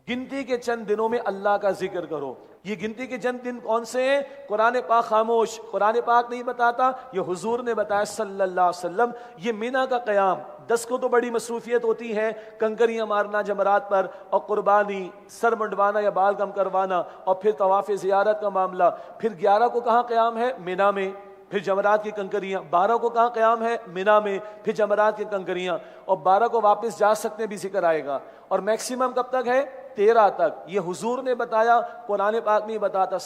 گنتی کے چند دنوں میں اللہ کا ذکر کرو. یہ گنتی کے چند دن کون سے ہیں؟ قرآن پاک خاموش، قرآن پاک نہیں بتاتا، یہ حضور نے بتایا صلی اللہ علیہ وسلم. یہ مینا کا قیام 10 کو تو بڑی مصروفیت ہوتی ہے، کنکریاں مارنا جمرات پر اور قربانی، سر منڈوانا یا بال کم کروانا، اور پھر طواف زیارت کا معاملہ. پھر 11 کو کہاں قیام ہے؟ مینا میں. پھر جمرات کی کنکریاں. 12 کو کہاں قیام ہے؟ مینا میں. پھر جمرات کی کنکریاں. اور 12 کو واپس جا سکتے بھی ذکر آئے گا. اور میکسیمم کب تک ہے؟ 13 تک. یہ حضور نے بتایا، قرآن پاک نہیں بتاتا،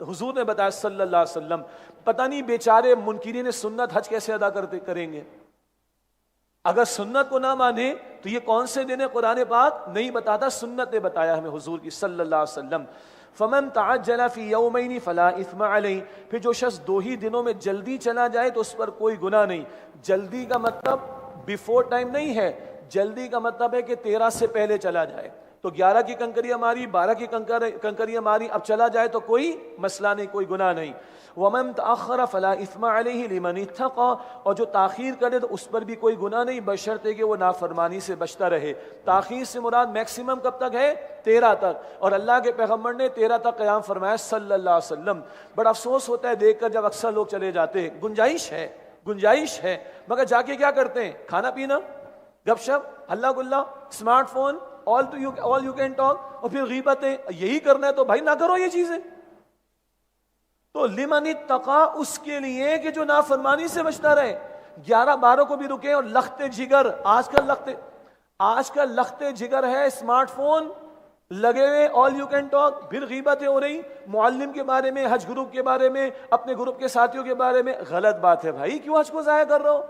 حضور نے بتایا صلی اللہ علیہ وسلم. پتہ نہیں بیچارے منکرین سنت حج کیسے ادا کریں گے. اگر سنت کو نہ مانے تو یہ کون سے دن ہے قرآن پاک نہیں بتاتا، سنت نے بتایا ہمیں حضور کی صلی اللہ علیہ وسلم. فمن تعجل فی یومین فلا اثم علیہ، پھر جو شخص 2 ہی دنوں میں جلدی چلا جائے تو اس پر کوئی گناہ نہیں. جلدی کا مطلب بیفور ٹائم نہیں ہے، جلدی کا مطلب ہے کہ 13 سے پہلے چلا جائے. تو 11 کی کنکریاں ماری، 12 کی کنکریاں ماری، اب چلا جائے تو کوئی مسئلہ نہیں، کوئی گناہ نہیں. ومن تأخر فلا اثم علیہ لمن اتقى، اور جو تاخیر کرے تو اس پر بھی کوئی گناہ نہیں بشرطے کہ وہ نافرمانی سے بچتا رہے. تاخیر سے مراد میکسیمم کب تک ہے؟ 13 تک. اور اللہ کے پیغمبر نے 13 تک قیام فرمایا صلی اللہ علیہ وسلم. بڑا افسوس ہوتا ہے دیکھ کر جب اکثر لوگ چلے جاتے ہیں. گنجائش ہے مگر جا کے کیا کرتے ہیں؟ کھانا پینا، گپ شپ، ہلا گلا، smart phone, all you can talk، اور پھر غیبتیں. یہی کرنا ہے تو بھائی نہ کرو یہ چیزیں. تو لمن اتقى، اس کے لیے کہ جو نافرمانی سے بچتا رہے. 11-12 کو بھی رکے. اور لخت جگر، آج کل لخت جگر ہے اسمارٹ فون لگے ہوئے، all you can talk، پھر غیبتیں ہو رہی معلم کے بارے میں، حج گروپ کے بارے میں، اپنے گروپ کے ساتھیوں کے بارے میں. غلط بات ہے بھائی، کیوں حج کو ضائع کر رہے ہو؟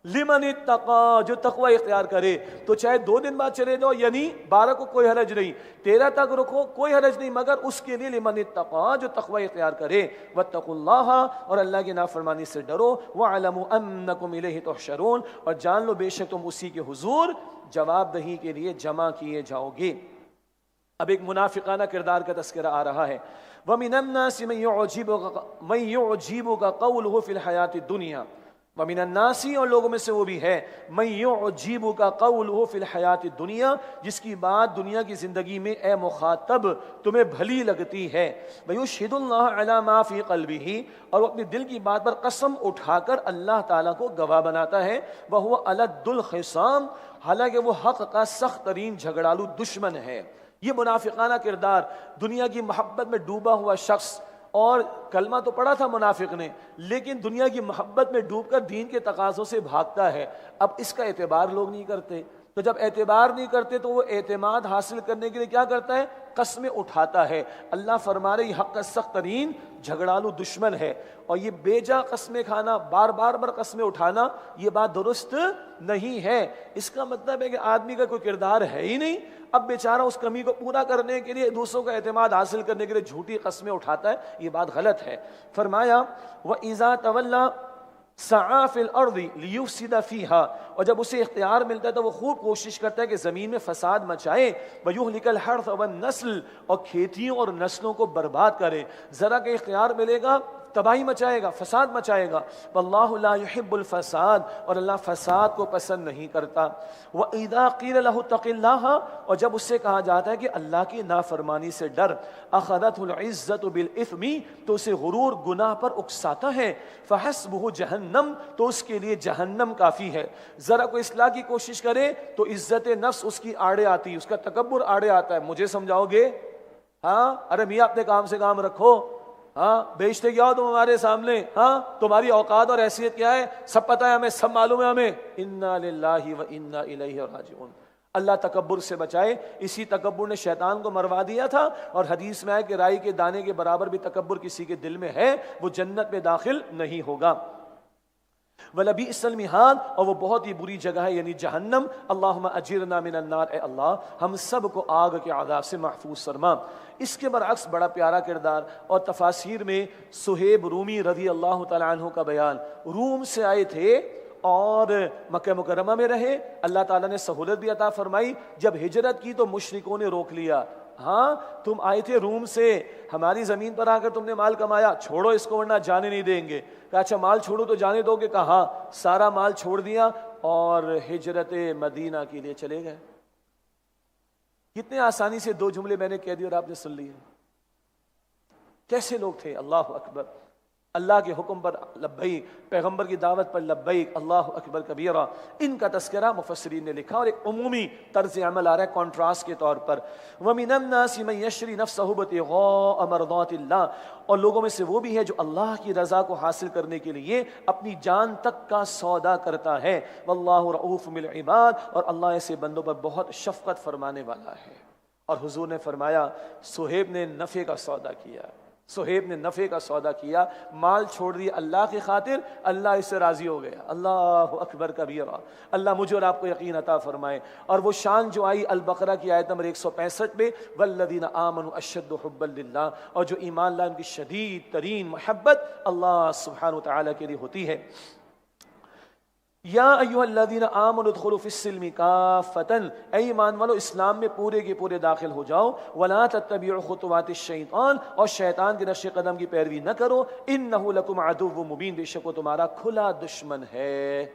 لمن اتقا، جو تقوی اختیار کرے، تو چاہے 2 دن بعد چلے جاؤ، یعنی 12 کو کوئی حرج نہیں، 13 تک رکھو کوئی حرج نہیں، مگر اس کے لیے لمن اتقا، جو تقوی اختیار کرے، واتقوا اللہ، اور اللہ کی نافرمانی سے ڈرو، وَاعْلَمُوا أَنَّكُمْ إِلَيْهِ تُحْشَرُونَ، اور جان لو بے شک تم اسی کے حضور جواب دہی کے لیے جمع کیے جاؤ گے۔ اب ایک منافقانہ کردار کا تذکرہ آ رہا ہے۔ وَمِنَ النَّاسِ مَن يُعْجِبُكَ قَوْلُهُ فِي الْحَيَاةِ الدُّنْيَا، وَمِنَ النَّاسِ، اور لوگوں میں سے وہ بھی ہے، مَن يُعْجِبُكَ قَوْلُهُ فِي الْحَيَاةِ الدُّنْيَا، جس کی بات دنیا کی زندگی میں اے مخاطب تمہیں بھلی لگتی ہے، وَيُشْهِدُ اللَّهَ عَلَى مَا فِي قَلْبِهِ، اور وہ اپنے دل کی بات پر قسم اٹھا کر اللہ تعالیٰ کو گواہ بناتا ہے، وَهُوَ أَلَدُّ الْخِصَامِ، حالانکہ وہ حق کا سخت ترین جھگڑالو دشمن ہے۔ یہ منافقانہ کردار، دنیا کی محبت میں ڈوبا ہوا شخص، اور کلمہ تو پڑھا تھا منافق نے، لیکن دنیا کی محبت میں ڈوب کر دین کے تقاضوں سے بھاگتا ہے۔ اب اس کا اعتبار لوگ نہیں کرتے، تو جب اعتبار نہیں کرتے تو وہ اعتماد حاصل کرنے کے لیے کیا کرتا ہے؟ قسمیں اٹھاتا ہے۔ اللہ فرما رہے یہ حق کا سخت ترین جھگڑالو دشمن ہے، اور یہ بیجا قسمیں کھانا، بار بار قسمیں اٹھانا، یہ بات درست نہیں ہے۔ اس کا مطلب ہے کہ آدمی کا کوئی کردار ہے ہی نہیں، اب بیچارہ اس کمی کو پورا کرنے کے لیے، دوسروں کا اعتماد حاصل کرنے کے لیے جھوٹی قسمیں اٹھاتا ہے، یہ بات غلط ہے۔ فرمایا وَإِذَا تَوَلَّى سَعَىٰ فِي الْأَرْضِ لِيُفْسِدَ فِيهَا، اور جب اسے اختیار ملتا ہے تو وہ خوب کوشش کرتا ہے کہ زمین میں فساد مچائے، وَيُهْلِكَ الْحَرْثَ وَالنَّسْلَ، اور کھیتیوں اور نسلوں کو برباد کرے۔ ذرا کہ اختیار ملے گا تباہی مچائے گا، فساد مچائے گا۔ واللہ لا يحب الفساد، اور اللہ فساد کو پسند نہیں کرتا۔ وَإِذَا قِيلَ لَهُ اتَّقِ اللَّهَ، اور جب اس سے کہا جاتا ہے کہ اللہ کی نافرمانی سے ڈر، أَخَذَتْهُ الْعِزَّةُ بِالْإِثْمِ، تو اسے غرور گناہ پر اکساتا ہے، فَحَسْبُهُ جہنم، تو اس کے لیے جہنم کافی ہے۔ ذرا کوئی اصلاح کی کوشش کرے تو عزت نفس اس کی آڑے آتی، اس کا تکبر آڑے آتا ہے، مجھے سمجھاؤ گے؟ ہاں، ارے میاں اپنے کام سے کام رکھو، ہاں بیچتے کیا ہو تم ہمارے سامنے؟ ہاں تمہاری اوقات اور حیثیت کیا ہے؟ سب پتہ ہے ہمیں، سب معلوم ہے ہمیں۔ انا للہ و انا الیہ راجعون۔ اللہ تکبر سے بچائے، اسی تکبر نے شیطان کو مروا دیا تھا، اور حدیث میں ہے کہ رائی کے دانے کے برابر بھی تکبر کسی کے دل میں ہے، وہ جنت میں داخل نہیں ہوگا۔ وَلَبِئْسَ الْمِہَادُ، اور وہ بہت ہی بری جگہ ہے، یعنی جہنم۔ اللہم اجرنا من النار، اے اللہ ہم سب کو آگ کے عذاب سے محفوظ فرما۔ اس کے برعکس بڑا پیارا کردار، اور تفاسیر میں صہیب رومی رضی اللہ تعالیٰ عنہ کا بیان، روم سے آئے تھے اور مکہ مکرمہ میں رہے، اللہ تعالیٰ نے سہولت بھی عطا فرمائی۔ جب ہجرت کی تو مشرکوں نے روک لیا، ہاں تم آئے تھے روم سے، ہماری زمین پر آ کر تم نے مال کمایا، چھوڑو اس کو ورنہ جانے نہیں دیں گے۔ کہا اچھا مال چھوڑو تو جانے دو گے؟ کہا سارا مال چھوڑ دیا اور ہجرت مدینہ کے لیے چلے گئے۔ کتنے آسانی سے 2 جملے میں نے کہہ دی اور آپ نے سن لیے۔ کیسے لوگ تھے؟ اللہ اکبر، اللہ کے حکم پر لبیک، پیغمبر کی دعوت پر لبیک، اللہ اکبر کبیرہ۔ ان کا تذکرہ مفسرین نے لکھا، اور ایک عمومی طرز عمل آ رہا ہے کنٹراسٹ کے طور پر۔ وَمِنَ النَّاسِ مَن يَشْرِي نَفْسَهُ ابْتِغَاءَ مَرْضَاتِ اللَّهِ، اور لوگوں میں سے وہ بھی ہے جو اللہ کی رضا کو حاصل کرنے کے لیے اپنی جان تک کا سودا کرتا ہے۔ وَاللَّهُ رَءُوفٌ بِالْعِبَادِ، اور اللہ ایسے بندوں پر بہت شفقت فرمانے والا ہے۔ اور حضور نے فرمایا صہیب نے نفع کا سودا کیا، صہیب نے نفع کا سودا کیا، مال چھوڑ دیا اللہ کی خاطر، اللہ اس سے راضی ہو گیا۔ اللہ اکبر کبیرہ، اللہ مجھے اور آپ کو یقین عطا فرمائے۔ اور وہ شان جو آئی البقرہ کی آیت نمبر 165 میں، والذین آمنوا اشد حبا للہ، اور جو ایمان لائے ان کی شدید ترین محبت اللہ سبحانہ وتعالی کے لیے ہوتی ہے۔ یا ایھا الذین آمنوا ادخلوا فی السلم کافۃ، اے ایمان والو اسلام میں پورے کے پورے داخل ہو جاؤ۔ ولا تتبعوا خطوات الشیطان، اور شیطان کے نقش قدم کی پیروی نہ کرو۔ انہ لکم عدو مبین، بے شک وہ تمہارا کھلا دشمن ہے۔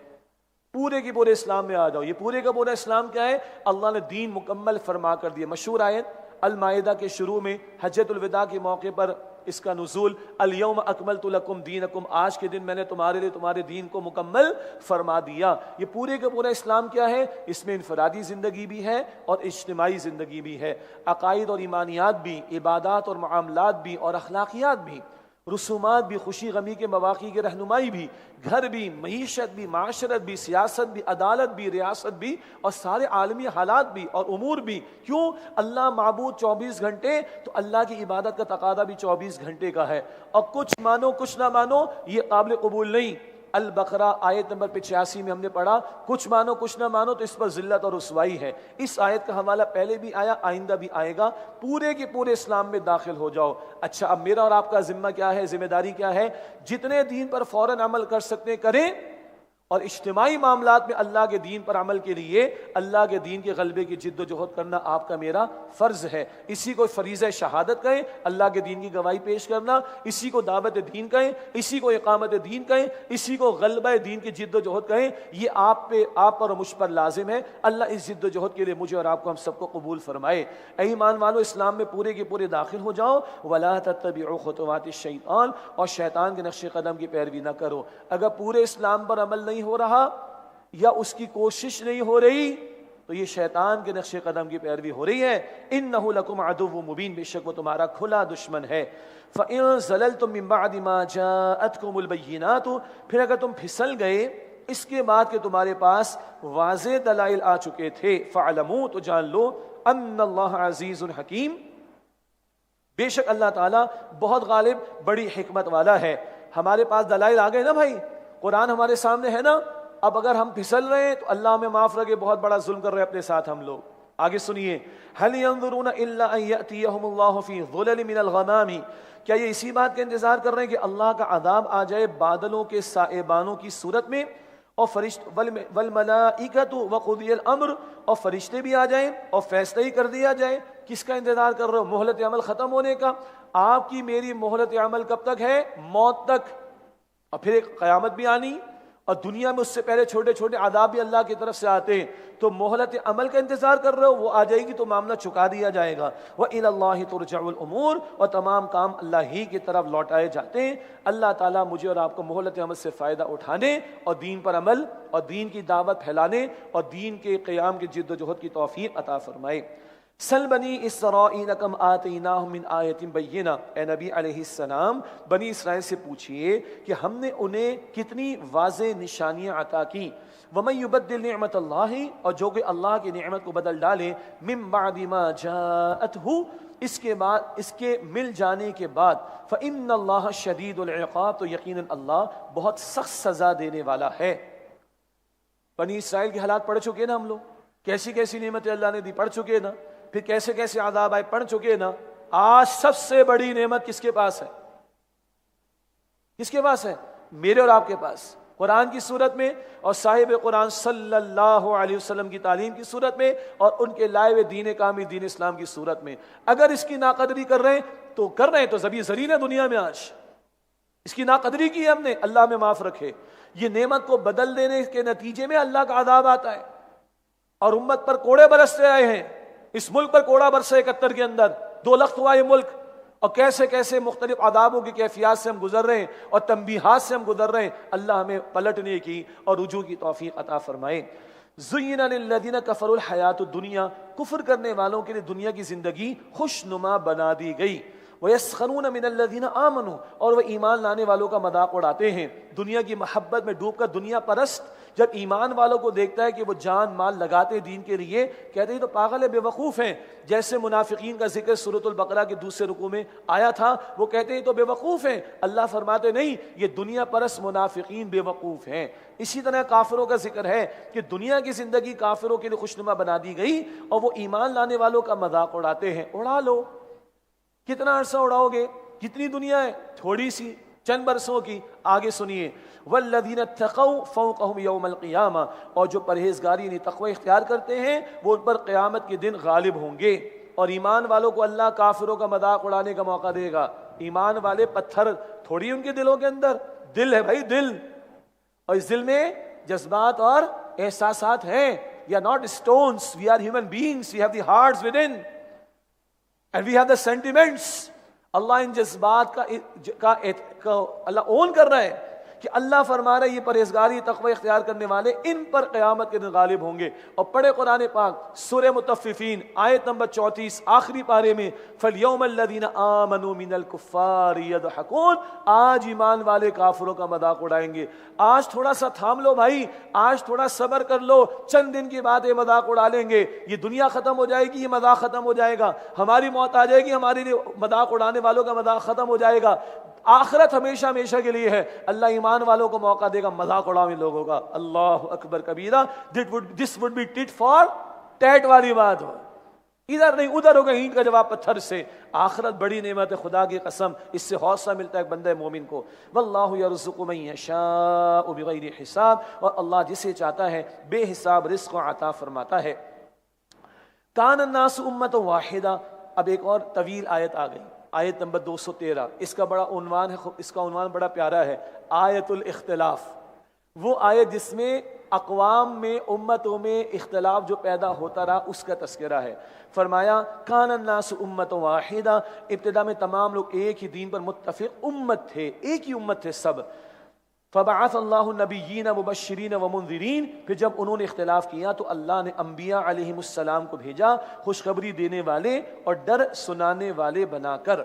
پورے کے پورے اسلام میں آ جاؤ۔ یہ پورے کا پورا اسلام کیا ہے؟ اللہ نے دین مکمل فرما کر دیا۔ مشہور آیت المائدہ کے شروع میں حجۃ الوداع کے موقع پر اس کا نزول، الیوم اکملت لکم دینکم، آج کے دن میں نے تمہارے لیے تمہارے دین کو مکمل فرما دیا۔ یہ پورے کا پورا اسلام کیا ہے؟ اس میں انفرادی زندگی بھی ہے اور اجتماعی زندگی بھی ہے، عقائد اور ایمانیات بھی، عبادات اور معاملات بھی، اور اخلاقیات بھی، رسومات بھی، خوشی غمی کے مواقع کی رہنمائی بھی، گھر بھی، معیشت بھی، معاشرت بھی، سیاست بھی، عدالت بھی، ریاست بھی، اور سارے عالمی حالات بھی اور امور بھی۔ کیوں؟ اللہ معبود 24 گھنٹے، تو اللہ کی عبادت کا تقاضا بھی 24 گھنٹے کا ہے، اور کچھ مانو کچھ نہ مانو یہ قابل قبول نہیں۔ البقرہ آیت نمبر 85 میں ہم نے پڑھا کچھ مانو کچھ نہ مانو تو اس پر ذلت اور رسوائی ہے. اس آیت کا حوالہ پہلے بھی آیا، آئندہ بھی آئے گا. پورے کے پورے اسلام میں داخل ہو جاؤ. اچھا اب میرا اور آپ کا ذمہ کیا ہے، ذمہ داری کیا ہے؟ جتنے دین پر فوراً عمل کر سکتے ہیں کریں، اور اجتماعی معاملات میں اللہ کے دین پر عمل کے لیے اللہ کے دین کے غلبے کی جد و جہد کرنا آپ کا میرا فرض ہے. اسی کو فریضہ شہادت کہیں، اللہ کے دین کی گواہی پیش کرنا، اسی کو دعوت دین کہیں، اسی کو اقامت دین کہیں، اسی کو غلبہ دین کی جد و جہد کہیں. یہ آپ پر اور مجھ پر لازم ہے. اللہ اس جد و جہد کے لیے مجھے اور آپ کو ہم سب کو قبول فرمائے. اے ایمان والو، اسلام میں پورے کے پورے داخل ہو جاؤ. وَلَا تَتَّبِعُوا خُطُوَاتِ الشَّيْطَانِ، اور شیطان کے نقش قدم کی پیروی نہ کرو. اگر پورے اسلام پر عمل نہیں ہو رہا یا اس کی کوشش نہیں ہو رہی تو یہ شیطان کے نقش قدم کی پیروی ہو رہی ہے. انہ لکم عدو مبین، بے شک وہ تمہارا کھلا دشمن ہے. فَإِن زَلَلْتُم مِّن بَعْدِ مَا جَاءَتْكُمُ الْبَيِّنَاتُ، پھر اگر تم پھسل گئے اس کے بعد کہ تمہارے پاس واضح دلائل آ چکے تھے، فَاعْلَمُوا، تو جان لو، ان اللہ عزیز حکیم، بے شک اللہ تعالیٰ بہت غالب بڑی حکمت والا ہے. ہمارے پاس دلائل آ گئے نا بھائی، قرآن ہمارے سامنے ہے نا. اب اگر ہم پھسل رہے ہیں تو اللہ ہمیں معاف رکھے، بہت بڑا ظلم کر رہے ہیں اپنے ساتھ ہم لوگ. آگے سنیے، هل ينظرون الا ان ياتيهم الله في ظلل من الغمام، کیا یہ اسی بات کا انتظار کر رہے ہیں کہ اللہ کا عذاب آ جائے بادلوں کے سائبانوں کی صورت میں، اور والملائکۃ وقضی الامر، اور فرشتے بھی آ جائیں اور فیصلہ ہی کر دیا جائے. کس کا انتظار کر رہے ہو؟ مہلت عمل ختم ہونے کا. آپ کی میری مہلت عمل کب تک ہے؟ موت تک. اور پھر ایک قیامت بھی آنی، اور دنیا میں اس سے پہلے چھوٹے چھوٹے عذاب بھی اللہ کی طرف سے آتے ہیں. تو مہلت عمل کا انتظار کر رہے ہو، وہ آ جائے گی تو معاملہ چکا دیا جائے گا. وَإِلَى اللَّهِ تُرْجَعُ الْأُمُورُ، اور تمام کام اللہ ہی کی طرف لوٹائے جاتے ہیں. اللہ تعالیٰ مجھے اور آپ کو مہلت عمل سے فائدہ اٹھانے اور دین پر عمل اور دین کی دعوت پھیلانے اور دین کے قیام کی جد و جہد کی توفیق عطا فرمائے. سل بنی اسرائیل کم آتیناہم من آیت بینہ، اے نبی علیہ السلام بنی اسرائیل سے پوچھئے کہ ہم نے انہیں کتنی واضح نشانیاں عطا کی. ومن یبدل نعمت اللہ، اور جو کہ اللہ کی نعمت کو بدل ڈالے، من بعد ما جاءتہ، اس کے بعد، اس کے مل جانے کے بعد، فإن اللہ شدید العقاب، تو یقیناً اللہ بہت سخت سزا دینے والا ہے. بنی اسرائیل کے حالات پڑھ چکے نا ہم لوگ، کیسی کیسی نعمتیں اللہ نے دی پڑھ چکے نا، پھر کیسے کیسے عذاب آئے پڑھ چکے نا. آج سب سے بڑی نعمت کس کے پاس ہے؟ کس کے پاس ہے؟ میرے اور آپ کے پاس، قرآن کی صورت میں اور صاحب قرآن صلی اللہ علیہ وسلم کی تعلیم کی صورت میں اور ان کے لائے ہوئے دین کامل دین اسلام کی صورت میں. اگر اس کی ناقدری کر رہے ہیں تو زبی زرین ہے دنیا میں. آج اس کی ناقدری کی ہے ہم نے، اللہ میں معاف رکھے. یہ نعمت کو بدل دینے کے نتیجے میں اللہ کا عذاب آتا ہے، اور امت پر کوڑے برستے آئے ہیں. اس ملک پر کوڑا برسا 71 کے اندر 2 لخت ہوا یہ ملک، اور کیسے کیسے مختلف عذابوں کی کیفیات سے ہم گزر رہے ہیں اور تنبیہات سے ہم گزر رہے ہیں. اللہ ہمیں پلٹنے کی اور رجوع کی توفیق عطا فرمائے. زُيِّنَ لِلَّذِينَ كَفَرُوا الْحَيَاةُ الدُّنْيَا، کفر کرنے والوں کے لیے دنیا کی زندگی خوشنما بنا دی گئی. وَيَسْخَرُونَ مِنَ الَّذِينَ آمَنُوا، اور وہ ایمان لانے والوں کا مذاق اڑاتے ہیں. دنیا کی محبت میں ڈوب کر دنیا پرست جب ایمان والوں کو دیکھتا ہے کہ وہ جان مال لگاتے دین کے لیے، کہتے ہیں تو پاگل ہے، بے وقوف ہیں. جیسے منافقین کا ذکر سورۃ البقرہ کے دوسرے رکوع میں آیا تھا، وہ کہتے ہیں تو بے وقوف ہیں. اللہ فرماتے نہیں، یہ دنیا پرست منافقین بے وقوف ہیں. اسی طرح کافروں کا ذکر ہے کہ دنیا کی زندگی کافروں کے لیے خوشنما بنا دی گئی اور وہ ایمان لانے والوں کا مذاق اڑاتے ہیں. اڑا لو، کتنا عرصہ اڑاؤ گے؟ کتنی دنیا ہے؟ تھوڑی سی، چند برسوں کی. آگے سنیے، والذین اتقوا فوقہم یوم القیامہ، اور جو پرہیزگاری یعنی تقوی اختیار کرتے ہیں وہ ان پر قیامت کے دن غالب ہوں گے. اور ایمان والوں کو اللہ کافروں کا مذاق اڑانے کا موقع دے گا. ایمان والے پتھر تھوڑی ان کے دلوں کے اندر، دل ہے بھائی، دل، اور اس دل میں جذبات اور احساسات ہیں. We are not stones, we are human beings, we have the hearts within and we have the sentiments. اللہ ان جذبات کا اللہ اون کر رہا ہے کہ اللہ فرما رہا ہے یہ پرہیزگاری تقوی اختیار کرنے والے ان پر قیامت کے دن غالب ہوں گے. اور پڑھے قرآن پاک سورہ مطففین آیت نمبر 34 آخری پارے میں، فَالْيَوْمَ الَّذِينَ آمَنُوا مِنَ الْكُفَّارِ يَضْحَكُونَ، آج ایمان والے کافروں کا مذاق اڑائیں گے. آج تھوڑا سا تھام لو بھائی، آج تھوڑا صبر کر لو، چند دن کے بعد یہ مذاق اڑا لیں گے. یہ دنیا ختم ہو جائے گی، یہ مذاق ختم ہو جائے گا. ہماری موت آ جائے گی، ہمارے لیے مذاق اڑانے والوں کا مذاق ختم ہو جائے گا. آخرت ہمیشہ ہمیشہ کے لیے ہے. اللہ ایمان والوں کو موقع دے گا مذاق اڑاؤ ان لوگوں کا. اللہ اکبر کبیرہ. This would be tit for tat والی بات ہو, ادھر نہیں ادھر ہوگا اینٹ کا جواب پتھر سے. آخرت بڑی نعمت ہے, خدا کی قسم, اس سے حوصلہ ملتا ہے ایک بندہ مومن کو. واللہ یرزق من یشاء بغیر حساب, اور اللہ جسے چاہتا ہے بے حساب رزق و عطا فرماتا ہے. کان الناس امۃ واحدہ. اب ایک اور طویل آیت آ گئی, آیت نمبر 213. اس کا بڑا عنوان ہے, اس کا عنوان بڑا پیارا ہے, آیت الاختلاف. وہ آیت جس میں اقوام میں امتوں میں اختلاف جو پیدا ہوتا رہا اس کا تذکرہ ہے. فرمایا کان الناس امۃ واحدہ, ابتدا میں تمام لوگ ایک ہی دین پر متفق امت تھے, ایک ہی امت تھے سب. فبعث اللہ النبیین مبشرین ومنذرین, پھر جب انہوں نے اختلاف کیا تو اللہ نے انبیاء علیہم السلام کو بھیجا خوشخبری دینے والے اور ڈر سنانے والے بنا کر.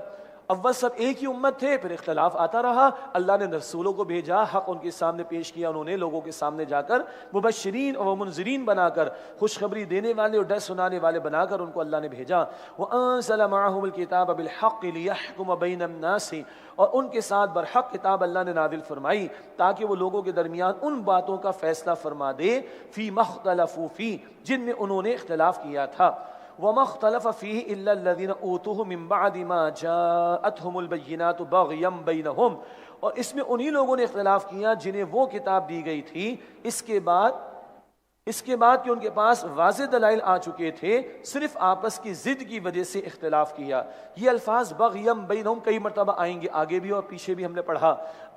اول سب ایک ہی امت تھے, پھر اختلاف آتا رہا, اللہ نے رسولوں کو بھیجا, حق ان کے سامنے پیش کیا, انہوں نے لوگوں کے سامنے جا کر مبشرین اور منذرین بنا کر, خوشخبری دینے والے اور ڈر سنانے والے بنا کر ان کو اللہ نے بھیجا. وَأَنزَلَ مَعَهُمُ الْكِتَابَ بِالْحَقِّ لِيَحْكُمَ بَيْنَ النَّاسِ, اور ان کے ساتھ برحق کتاب اللہ نے نازل فرمائی تاکہ وہ لوگوں کے درمیان ان باتوں کا فیصلہ فرما دے فی مختلفوا فی, جن میں انہوں نے اختلاف کیا تھا. وَمَا اخْتَلَفَ فِيهِ إِلَّا الَّذِينَ أُوتُوهُ مِن بَعْدِ مَا جَاءَتْهُمُ الْبَيِّنَاتُ بَغْيًا بَيْنَهُمْ, اور اس میں انہی لوگوں نے اختلاف کیا جنہیں وہ کتاب دی گئی تھی اس کے بعد کہ ان کے پاس واضح دلائل آ چکے تھے, صرف آپس کی ضد کی وجہ سے اختلاف کیا. یہ الفاظ بغیم بینہم کئی مرتبہ آئیں گے, آگے بھی اور پیچھے بھی ہم نے پڑھا.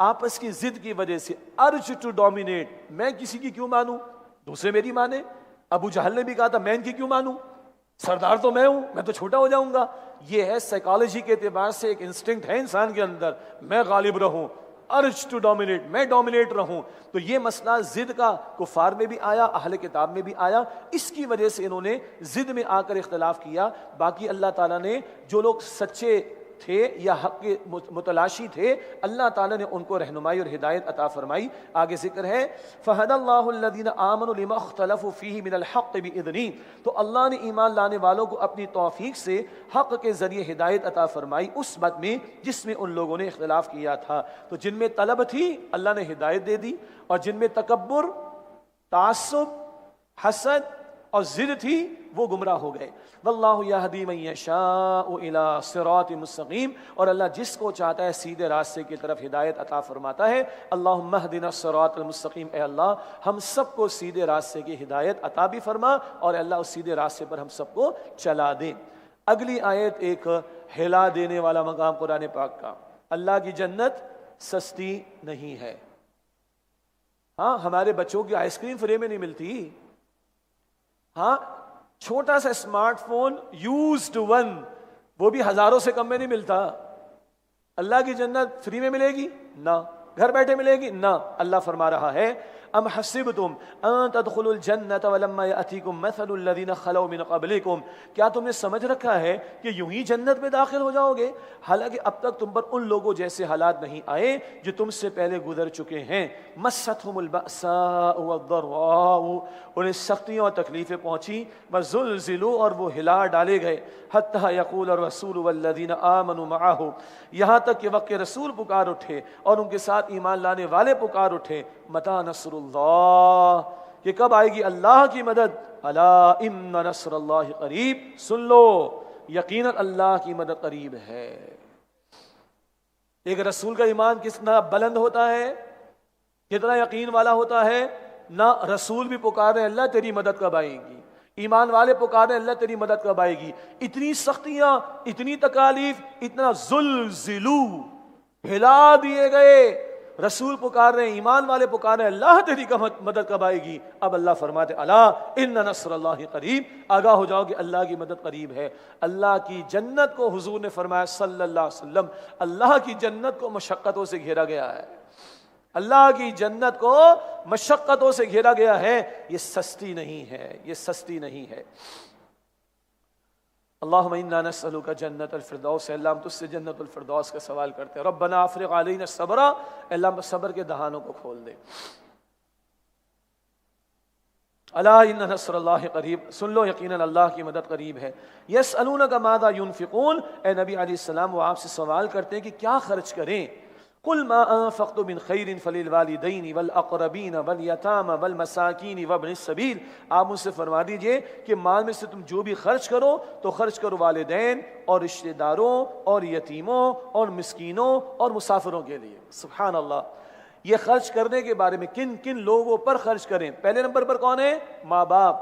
آپس کی ضد کی وجہ سے, ارج ٹو ڈومینیٹ, میں کسی کی کیوں مانوں, دوسرے میری مانے. ابو جہل نے بھی کہا تھا میں ان کی کیوں مانوں, سردار تو میں ہوں, میں تو چھوٹا ہو جاؤں گا. یہ ہے سائیکالوجی کے اعتبار سے ایک انسٹنکٹ ہے انسان کے اندر, میں غالب رہوں, ارج ٹو ڈومینیٹ, میں ڈومینیٹ رہوں. تو یہ مسئلہ ضد کا کفار میں بھی آیا, اہل کتاب میں بھی آیا, اس کی وجہ سے انہوں نے ضد میں آ کر اختلاف کیا. باقی اللہ تعالیٰ نے جو لوگ سچے تھے یا حق کے متلاشی تھے, اللہ تعالیٰ نے ان کو رہنمائی اور ہدایت عطا فرمائی. آگے ذکر ہے فَهَدَى اللَّهُ الَّذِينَ آمَنُوا لِمَا اخْتَلَفُوا فِيهِ مِنَ الْحَقِّ بِإِذْنِهِ, تو اللہ نے ایمان لانے والوں کو اپنی توفیق سے حق کے ذریعے ہدایت عطا فرمائی اس بات میں جس میں ان لوگوں نے اختلاف کیا تھا. تو جن میں طلب تھی اللہ نے ہدایت دے دی, اور جن میں تکبر, تعصب, حسد اور ضد تھی وہ گمراہ ہو گئے. واللہ یہدی من یشاء الی صراط مستقیم, اور اللہ جس کو چاہتا ہے سیدھے راستے کی طرف ہدایت عطا فرماتا ہے. اللہم اہدنا الصراط المستقیم, اے اللہ ہم سب کو سیدھے راستے کی ہدایت عطا بھی فرما, اور اللہ اس سیدھے راستے پر ہم سب کو چلا دے. اگلی آیت ایک ہلا دینے والا مقام قرآن پاک کا. اللہ کی جنت سستی نہیں ہے. ہاں, ہمارے بچوں کی آئس کریم فری میں نہیں ملتی. ہاں, چھوٹا سا اسمارٹ فون یوزڈ ون, وہ بھی ہزاروں سے کم میں نہیں ملتا. اللہ کی جنت فری میں ملے گی؟ نہ. گھر بیٹھے ملے گی؟ نہ. اللہ فرما رہا ہے ام حسبتم ان تدخلوا الجنة ولما يأتيكم مثل الذين خلوا من قبلكم, کیا تم نے سمجھ رکھا ہے کہ یوں ہی جنت میں داخل ہو جاؤ گے, حالانکہ اب تک تم پر ان لوگوں جیسے حالات نہیں آئے جو تم سے پہلے گزر چکے ہیں. مستهم البأساء والضراء, انہیں سختیاں اور تکلیفیں پہنچی. وزلزلوا, اور وہ ہلا ڈالے گئے. حتى يقول الرسول والذين آمنوا معه, یہاں تک کہ وقت رسول پکار اٹھے اور ان کے ساتھ ایمان لانے والے پکار اٹھے. متى نصر اللہ, کہ کب آئے گی اللہ کی مدد. الا ان نصر اللہ قریب, سن لو یقینا اللہ کی مدد قریب ہے. ایک رسول کا ایمان کتنا بلند ہوتا ہے, کتنا یقین والا ہوتا ہے. نہ رسول بھی پکارے اللہ تیری مدد کب آئے گی, ایمان والے پکارے اللہ تیری مدد کب آئے گی. اتنی سختیاں, اتنی تکالیف, اتنا زلزلو, ہلا دیے گئے. رسول پکار رہے ہیں, ایمان والے پکار رہے ہیں, اللہ تیری مدد کب آئے گی. اب اللہ فرماتے الا ان نصر اللہ قریب, آگاہ ہو جاؤ کہ اللہ کی مدد قریب ہے. اللہ کی جنت کو حضور نے فرمایا صلی اللہ علیہ وسلم, اللہ کی جنت کو مشقتوں سے گھیرا گیا ہے. اللہ کی جنت کو مشقتوں سے گھیرا گیا ہے. یہ سستی نہیں ہے, یہ سستی نہیں ہے. اللہم انا نسألک جنت الفردوس, اللہ ہم تجھ سے جنت الفردوس کا سوال کرتے ہیں. ربنا افرغ علینا الصبر, اللہ صبر کے دہانوں کو کھول دے. الا ان نصر اللہ قریب, سن لو یقینا اللہ کی مدد قریب ہے. یسألونک ماذا ينفقون, اے نبی علیہ السلام وہ آپ سے سوال کرتے ہیں کہ کیا خرچ کریں. قل ما انفقتم من خیر فللوالدین والاقربین والیتامى والمساکین وابن السبیل، آپ ان سے فرما دیجئے کہ مال میں سے تم جو بھی خرچ کرو تو خرچ کرو والدین اور رشتہ داروں اور یتیموں اور مسکینوں اور مسافروں کے لیے۔ سبحان اللہ، یہ خرچ کرنے کے بارے میں کن کن لوگوں پر خرچ کریں؟ پہلے نمبر پر کون ہے؟ ماں باپ۔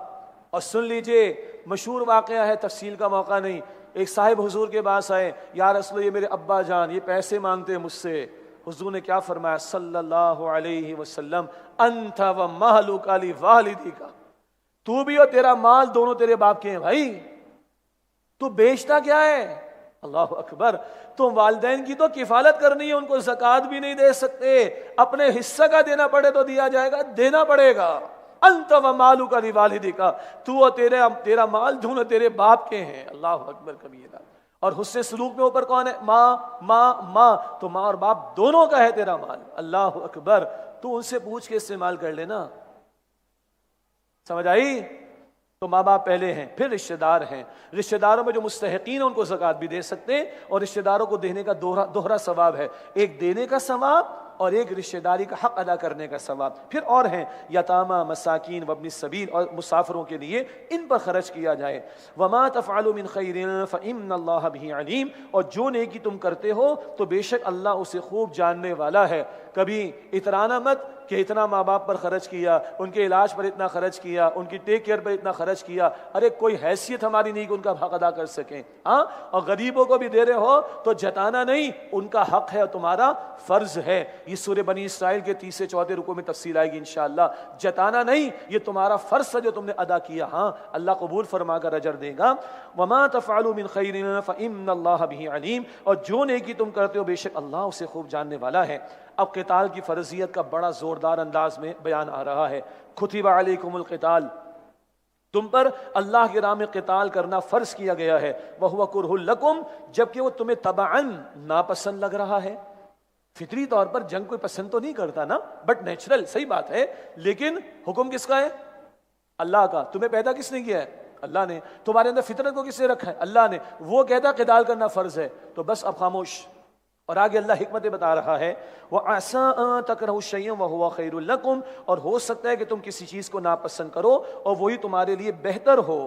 اور سن لیجئے، مشہور واقعہ ہے، تفصیل کا موقع نہیں، ایک صاحب حضور کے پاس آئے، یا رسول اللہ یہ میرے ابا جان یہ پیسے مانگتے ہیں مجھ سے۔ حضور نے کیا فرمایا صلی اللہ علیہ وسلم، انت و مالک لوالدیک، تو بھی اور تیرا مال دونوں تیرے باپ کے ہیں بھائی، تو بیچتا کیا ہے؟ اللہ اکبر، تم والدین کی تو کفالت کرنی ہے، ان کو زکوٰۃ بھی نہیں دے سکتے، اپنے حصہ کا دینا پڑے تو دیا جائے گا، دینا پڑے گا۔ انت و مالک لوالدیک، تو اور تیرا مال دونوں تیرے باپ کے ہیں۔ اللہ اکبر کبیرہ۔ اور حسن سلوک میں اوپر کون ہے؟ ماں ماں ماں، تو ماں اور باپ دونوں کا ہے تیرا مال۔ اللہ اکبر، تو ان سے پوچھ کے استعمال کر لینا۔ سمجھ آئی؟ تو ماں باپ پہلے ہیں، پھر رشتہ دار ہیں، رشتہ داروں میں جو مستحقین ہیں ان کو زکوٰۃ بھی دے سکتے ہیں، اور رشتہ داروں کو دینے کا دوہرا ثواب ہے، ایک دینے کا ثواب اور ایک رشتہ داری کا حق ادا کرنے کا ثواب۔ پھر اور ہیں یتامى، مساکین وابن السبیل، اور مسافروں کے لیے ان پر خرچ کیا جائے۔ وما تفعلوا من خیر فإن اللہ بہ علیم، اور جو نیکی تم کرتے ہو تو بے شک اللہ اسے خوب جاننے والا ہے۔ کبھی اترانا مت کہ اتنا ماں باپ پر خرچ کیا، ان کے علاج پر اتنا خرچ کیا، ان کی ٹیک کیئر پر اتنا خرچ کیا، ارے کوئی حیثیت ہماری نہیں کہ ان کا حق ادا کر سکیں۔ ہاں، اور غریبوں کو بھی دے رہے ہو تو جتانا نہیں، ان کا حق ہے اور تمہارا فرض ہے۔ یہ سورہ بنی اسرائیل کے 30 سے 34 رکوع میں تفصیل آئے گی انشاءاللہ۔ جتانا نہیں، یہ تمہارا فرض ہے جو تم نے ادا کیا، ہاں اللہ قبول فرما کر اجر دے گا۔ وما تفعلوا من خیر فإن اللہ بہ علیم، اور جو نیکی تم کرتے ہو بے شک اللہ اسے خوب جاننے والا ہے۔ اب قتال کی فرضیت کا بڑا زوردار انداز میں بیان آ رہا ہے۔ کتب علیکم القتال، تم پر اللہ کی راہ میں قتال کرنا فرض کیا گیا ہے۔ وہو کرہ لکم، جبکہ وہ تمہیں طبعاً ناپسند لگ رہا ہے۔ فطری طور پر جنگ کوئی پسند تو نہیں کرتا نا، بٹ نیچرل، صحیح بات ہے، لیکن حکم کس کا ہے؟ اللہ کا۔ تمہیں پیدا کس نے کیا ہے؟ اللہ نے۔ تمہارے اندر فطرت کو کس نے رکھا ہے؟ اللہ نے۔ وہ کہتا ہے قتال کرنا فرض ہے، تو بس اب خاموش۔ اور آگے اللہ حکمتیں بتا رہا ہے، وَعَسَىٰ أَن تَكْرَهُوا شَيْئًا وَهُوَ خَيْرٌ لَكُمْ، اور ہو سکتا ہے کہ تم کسی چیز کو ناپسند کرو اور وہی تمہارے لیے بہتر ہو۔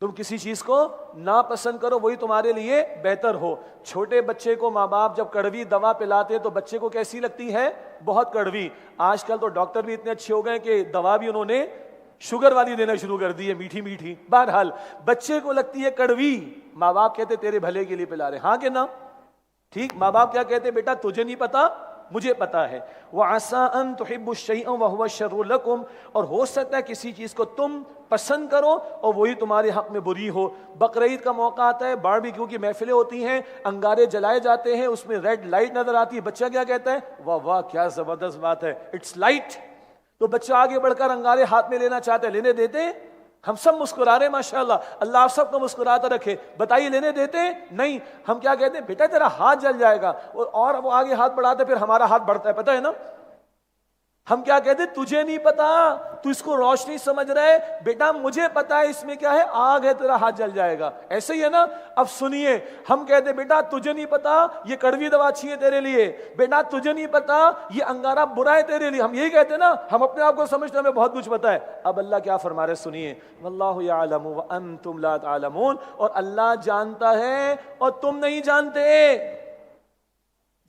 تم کسی چیز کو ناپسند کرو وہی تمہارے لیے بہتر ہو۔ چھوٹے بچے کو ماں باپ جب کڑوی دوا پلاتے تو بچے کو کیسی لگتی ہے؟ بہت کڑوی۔ آج کل تو ڈاکٹر بھی اتنے اچھے ہو گئے کہ دوا بھی انہوں نے شوگر والی دینا شروع کر دی ہے، میٹھی میٹھی۔ بہرحال بچے کو لگتی ہے کڑوی، ماں باپ کہتے تیرے بھلے کے لیے پلا رہے، ہاں کہ نا؟ ٹھیک، ماں باپ کیا کہتے؟ بیٹا تجھے نہیں پتا، مجھے پتا ہے۔ وَعَسَىٰ أَن تُحِبُّوا شَيْئًا وَهُوَ شَرٌّ لَكُمْ، اور ہو سکتا ہے کسی چیز کو تم پسند کرو اور وہی تمہارے حق میں بری ہو۔ بقرعید کا موقع آتا ہے، باربیکیو کی محفلیں ہوتی ہیں، انگارے جلائے جاتے ہیں، اس میں ریڈ لائٹ نظر آتی ہے، بچہ کیا کہتا ہے؟ واہ واہ کیا زبردست بات ہے، اٹس لائٹ۔ تو بچہ آگے بڑھ کر انگارے ہاتھ میں لینا چاہتا ہے، لینے دیتے؟ ہم سب مسکرا رہے ہیں ماشاءاللہ، اللہ آپ سب کو مسکراتا رکھے، بتائیے لینے دیتے؟ نہیں۔ ہم کیا کہتے ہیں؟ بیٹا تیرا ہاتھ جل جائے گا، اور وہ آگے ہاتھ بڑھاتے پھر ہمارا ہاتھ بڑھتا ہے، پتہ ہے نا؟ ہم کیا کہتے ہیں؟ تجھے نہیں پتا، تو اس کو روشنی سمجھ رہے، بیٹا مجھے پتا ہے اس میں کیا ہے، آگ ہے، تیرا ہاتھ جل جائے گا۔ ایسے ہی ہے نا؟ اب سنیے، ہم کہتے ہیں بیٹا تجھے نہیں پتا یہ کڑوی دوا اچھی ہے تیرے لیے، بیٹا تجھے نہیں پتا یہ انگارہ برا ہے تیرے لیے، ہم یہی کہتے ہیں نا، ہم اپنے آپ کو سمجھتے ہیں ہمیں بہت کچھ پتا ہے۔ اب اللہ کیا فرما رہے سنیے، واللہ یعلم وانتم لا تعلمون، اور اللہ جانتا ہے اور تم نہیں جانتے۔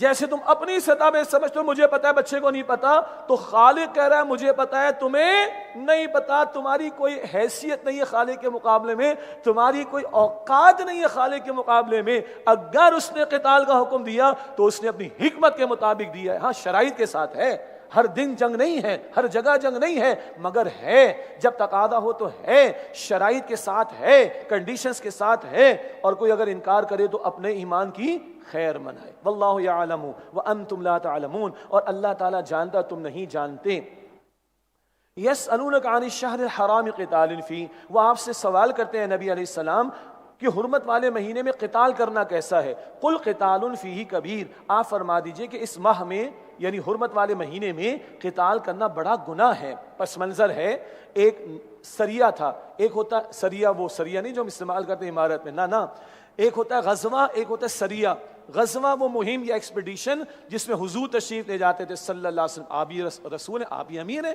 جیسے تم اپنی سطح میں سمجھتے ہو مجھے پتا ہے بچے کو نہیں پتا، تو خالق کہہ رہا ہے مجھے پتا ہے تمہیں نہیں پتا، تمہاری کوئی حیثیت نہیں ہے خالق کے مقابلے میں، تمہاری کوئی اوقات نہیں ہے خالق کے مقابلے میں۔ اگر اس نے قتال کا حکم دیا تو اس نے اپنی حکمت کے مطابق دیا ہے، ہاں شرائط کے ساتھ ہے، ہر دن جنگ نہیں ہے، ہر جگہ جنگ نہیں ہے، مگر ہے جب تقاضا ہو تو ہے، شرائط کے ساتھ ہے، کنڈیشنز کے ساتھ ہے، اور کوئی اگر انکار کرے تو اپنے ایمان کی خیر منائے۔ واللہ یعلم وانتم لا تعلمون، اور اللہ تعالیٰ جانتا تم نہیں جانتے۔ یسألونک عن الشہر الحرام قتال فیہ، وہ آپ سے سوال کرتے ہیں نبی علیہ السلام کہ حرمت والے مہینے میں قتال کرنا کیسا ہے؟ قل قتال فیہ کبیر، آپ فرما دیجئے کہ اس ماہ میں یعنی حرمت والے مہینے میں قتال کرنا بڑا گناہ ہے۔ پس منظر ہے، ایک سریہ تھا، ایک ہوتا سریہ، وہ سریہ نہیں جو ہم استعمال کرتے ہیں عمارت میں، نہ ایک ہوتا ہے غزوہ، ایک ہوتا ہے سریہ۔ غزوہ وہ مہم یا ایکسپیڈیشن جس میں حضور تشریف لے جاتے تھے صلی اللہ علیہ وسلم، آپ بھی رسول ہیں، آپ بھی امیر ہیں،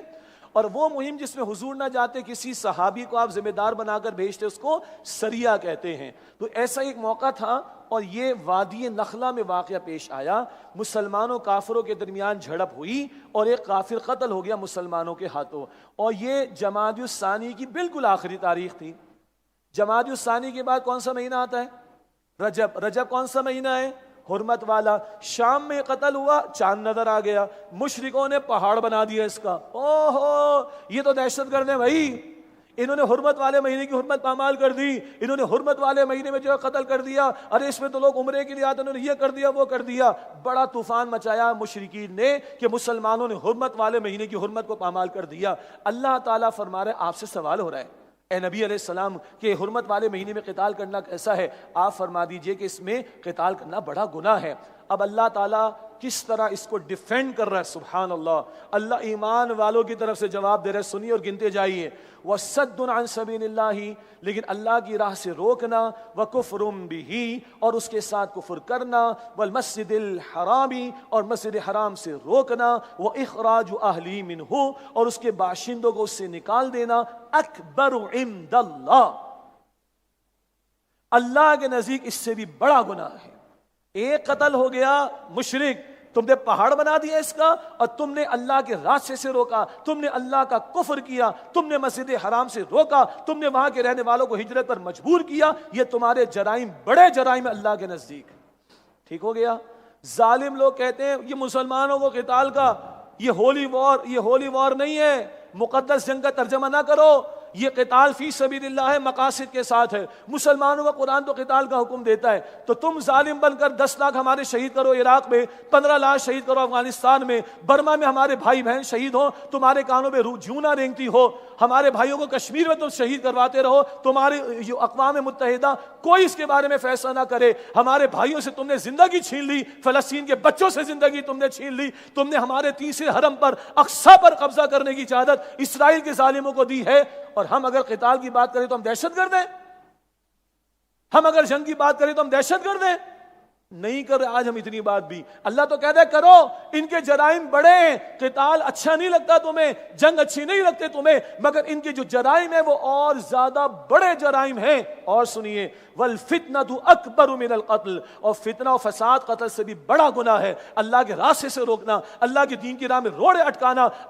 اور وہ مہم جس میں حضور نہ جاتے، کسی صحابی کو آپ ذمہ دار بنا کر بھیجتے، اس کو سریہ کہتے ہیں۔ تو ایسا ایک موقع تھا اور یہ وادی نخلا میں واقعہ پیش آیا، مسلمانوں کافروں کے درمیان جھڑپ ہوئی اور ایک کافر قتل ہو گیا مسلمانوں کے ہاتھوں، اور یہ جمادی الثانی کی بالکل آخری تاریخ تھی۔ جمادی الثانی کے بعد کون سا مہینہ آتا ہے؟ رجب۔ رجب کون سا مہینہ ہے؟ حرمت والا۔ شام میں قتل ہوا، چاند نظر آ گیا، مشرکوں نے پہاڑ بنا دیا اس کا، اوہو یہ تو دہشت گرد ہے بھائی، انہوں نے حرمت والے مہینے کی حرمت پامال کر دی، انہوں نے حرمت والے مہینے میں جو ہے قتل کر دیا، ارے اس میں تو لوگ عمرے کے لیے آتے، انہوں نے یہ کر دیا وہ کر دیا۔ بڑا طوفان مچایا مشرکین نے کہ مسلمانوں نے حرمت والے مہینے کی حرمت کو پامال کر دیا۔ اللہ تعالیٰ فرما رہے آپ سے سوال ہو رہا ہے اے نبی علیہ السلام کہ حرمت والے مہینے میں قتال کرنا کیسا ہے؟ آپ فرما دیجئے کہ اس میں قتال کرنا بڑا گناہ ہے۔ اب اللہ تعالیٰ کس طرح اس کو ڈیفینڈ کر رہا ہے، سبحان اللہ۔ اللہ ایمان والوں کی طرف سے جواب دے رہے، سنیے اور گنتے جائیے۔ وَصَدٌّ عَن سَبِيلِ اللَّهِ، لیکن اللہ کی راہ سے روکنا، وَكُفْرٌ بِهِ، اور اس کے ساتھ کفر کرنا، وَالْمَسْجِدِ الْحَرَامِ، اور مسجد حرام سے روکنا، وَإِخْرَاجُ أَهْلِهِ مِنْهُ، اور اس کے باشندوں کو اس سے نکال دینا، اکبر عند اللہ، اللہ کے نزدیک اس سے بھی بڑا گناہ ہے۔ ایک قتل ہو گیا مشرک، تم نے پہاڑ بنا دیا اس کا، اور تم نے اللہ کے راستے سے روکا، تم نے اللہ کا کفر کیا، تم نے مسجد حرام سے روکا، تم نے وہاں کے رہنے والوں کو ہجرت پر مجبور کیا، یہ تمہارے جرائم بڑے جرائم ہیں اللہ کے نزدیک۔ ٹھیک ہو گیا؟ ظالم لوگ کہتے ہیں یہ مسلمانوں کو قتال کا، یہ ہولی وار نہیں ہے، مقدس جنگ کا ترجمہ نہ کرو، یہ قتال فی سبیل اللہ ہے، مقاصد کے ساتھ ہے۔ مسلمانوں کا قرآن تو قتال کا حکم دیتا ہے، تو تم ظالم بن کر 10 لاکھ ہمارے شہید کرو عراق میں، 15 لاکھ شہید کرو افغانستان میں، برما میں ہمارے بھائی بہن شہید ہو، تمہارے کانوں میں جوں نہ رینگتی ہو، ہمارے بھائیوں کو کشمیر میں تم شہید کرواتے رہو، تمہاری اقوام متحدہ کوئی اس کے بارے میں فیصلہ نہ کرے، ہمارے بھائیوں سے تم نے زندگی چھین لی، فلسطین کے بچوں سے زندگی تم نے چھین لی، تم نے ہمارے تیسرے حرم پر اقصی پر قبضہ کرنے کی اجازت اسرائیل کے ظالموں کو دی ہے، اور ہم اگر قتال کی بات کریں تو ہم دہشت گرد ہیں؟ ہم اگر جنگ کی بات کریں تو ہم دہشت گرد ہیں؟ نہیں کر رہے آج ہم اتنی بات بھی۔ اللہ تو کہتا ہے کرو، ان کے جرائم بڑے ہیں، قتال اچھا نہیں لگتا تمہیں، جنگ اچھی نہیں لگتے تمہیں، مگر ان کے جو جرائم ہیں وہ اور زیادہ بڑے جرائم ہیں۔ اور سنیے، والفتنة اکبر من القتل، اور فتنہ و فساد قتل سے بھی بڑا گناہ ہے۔ اللہ کے راستے سے روکنا، اللہ کے دین کی راہ میں روڑے اٹکانا،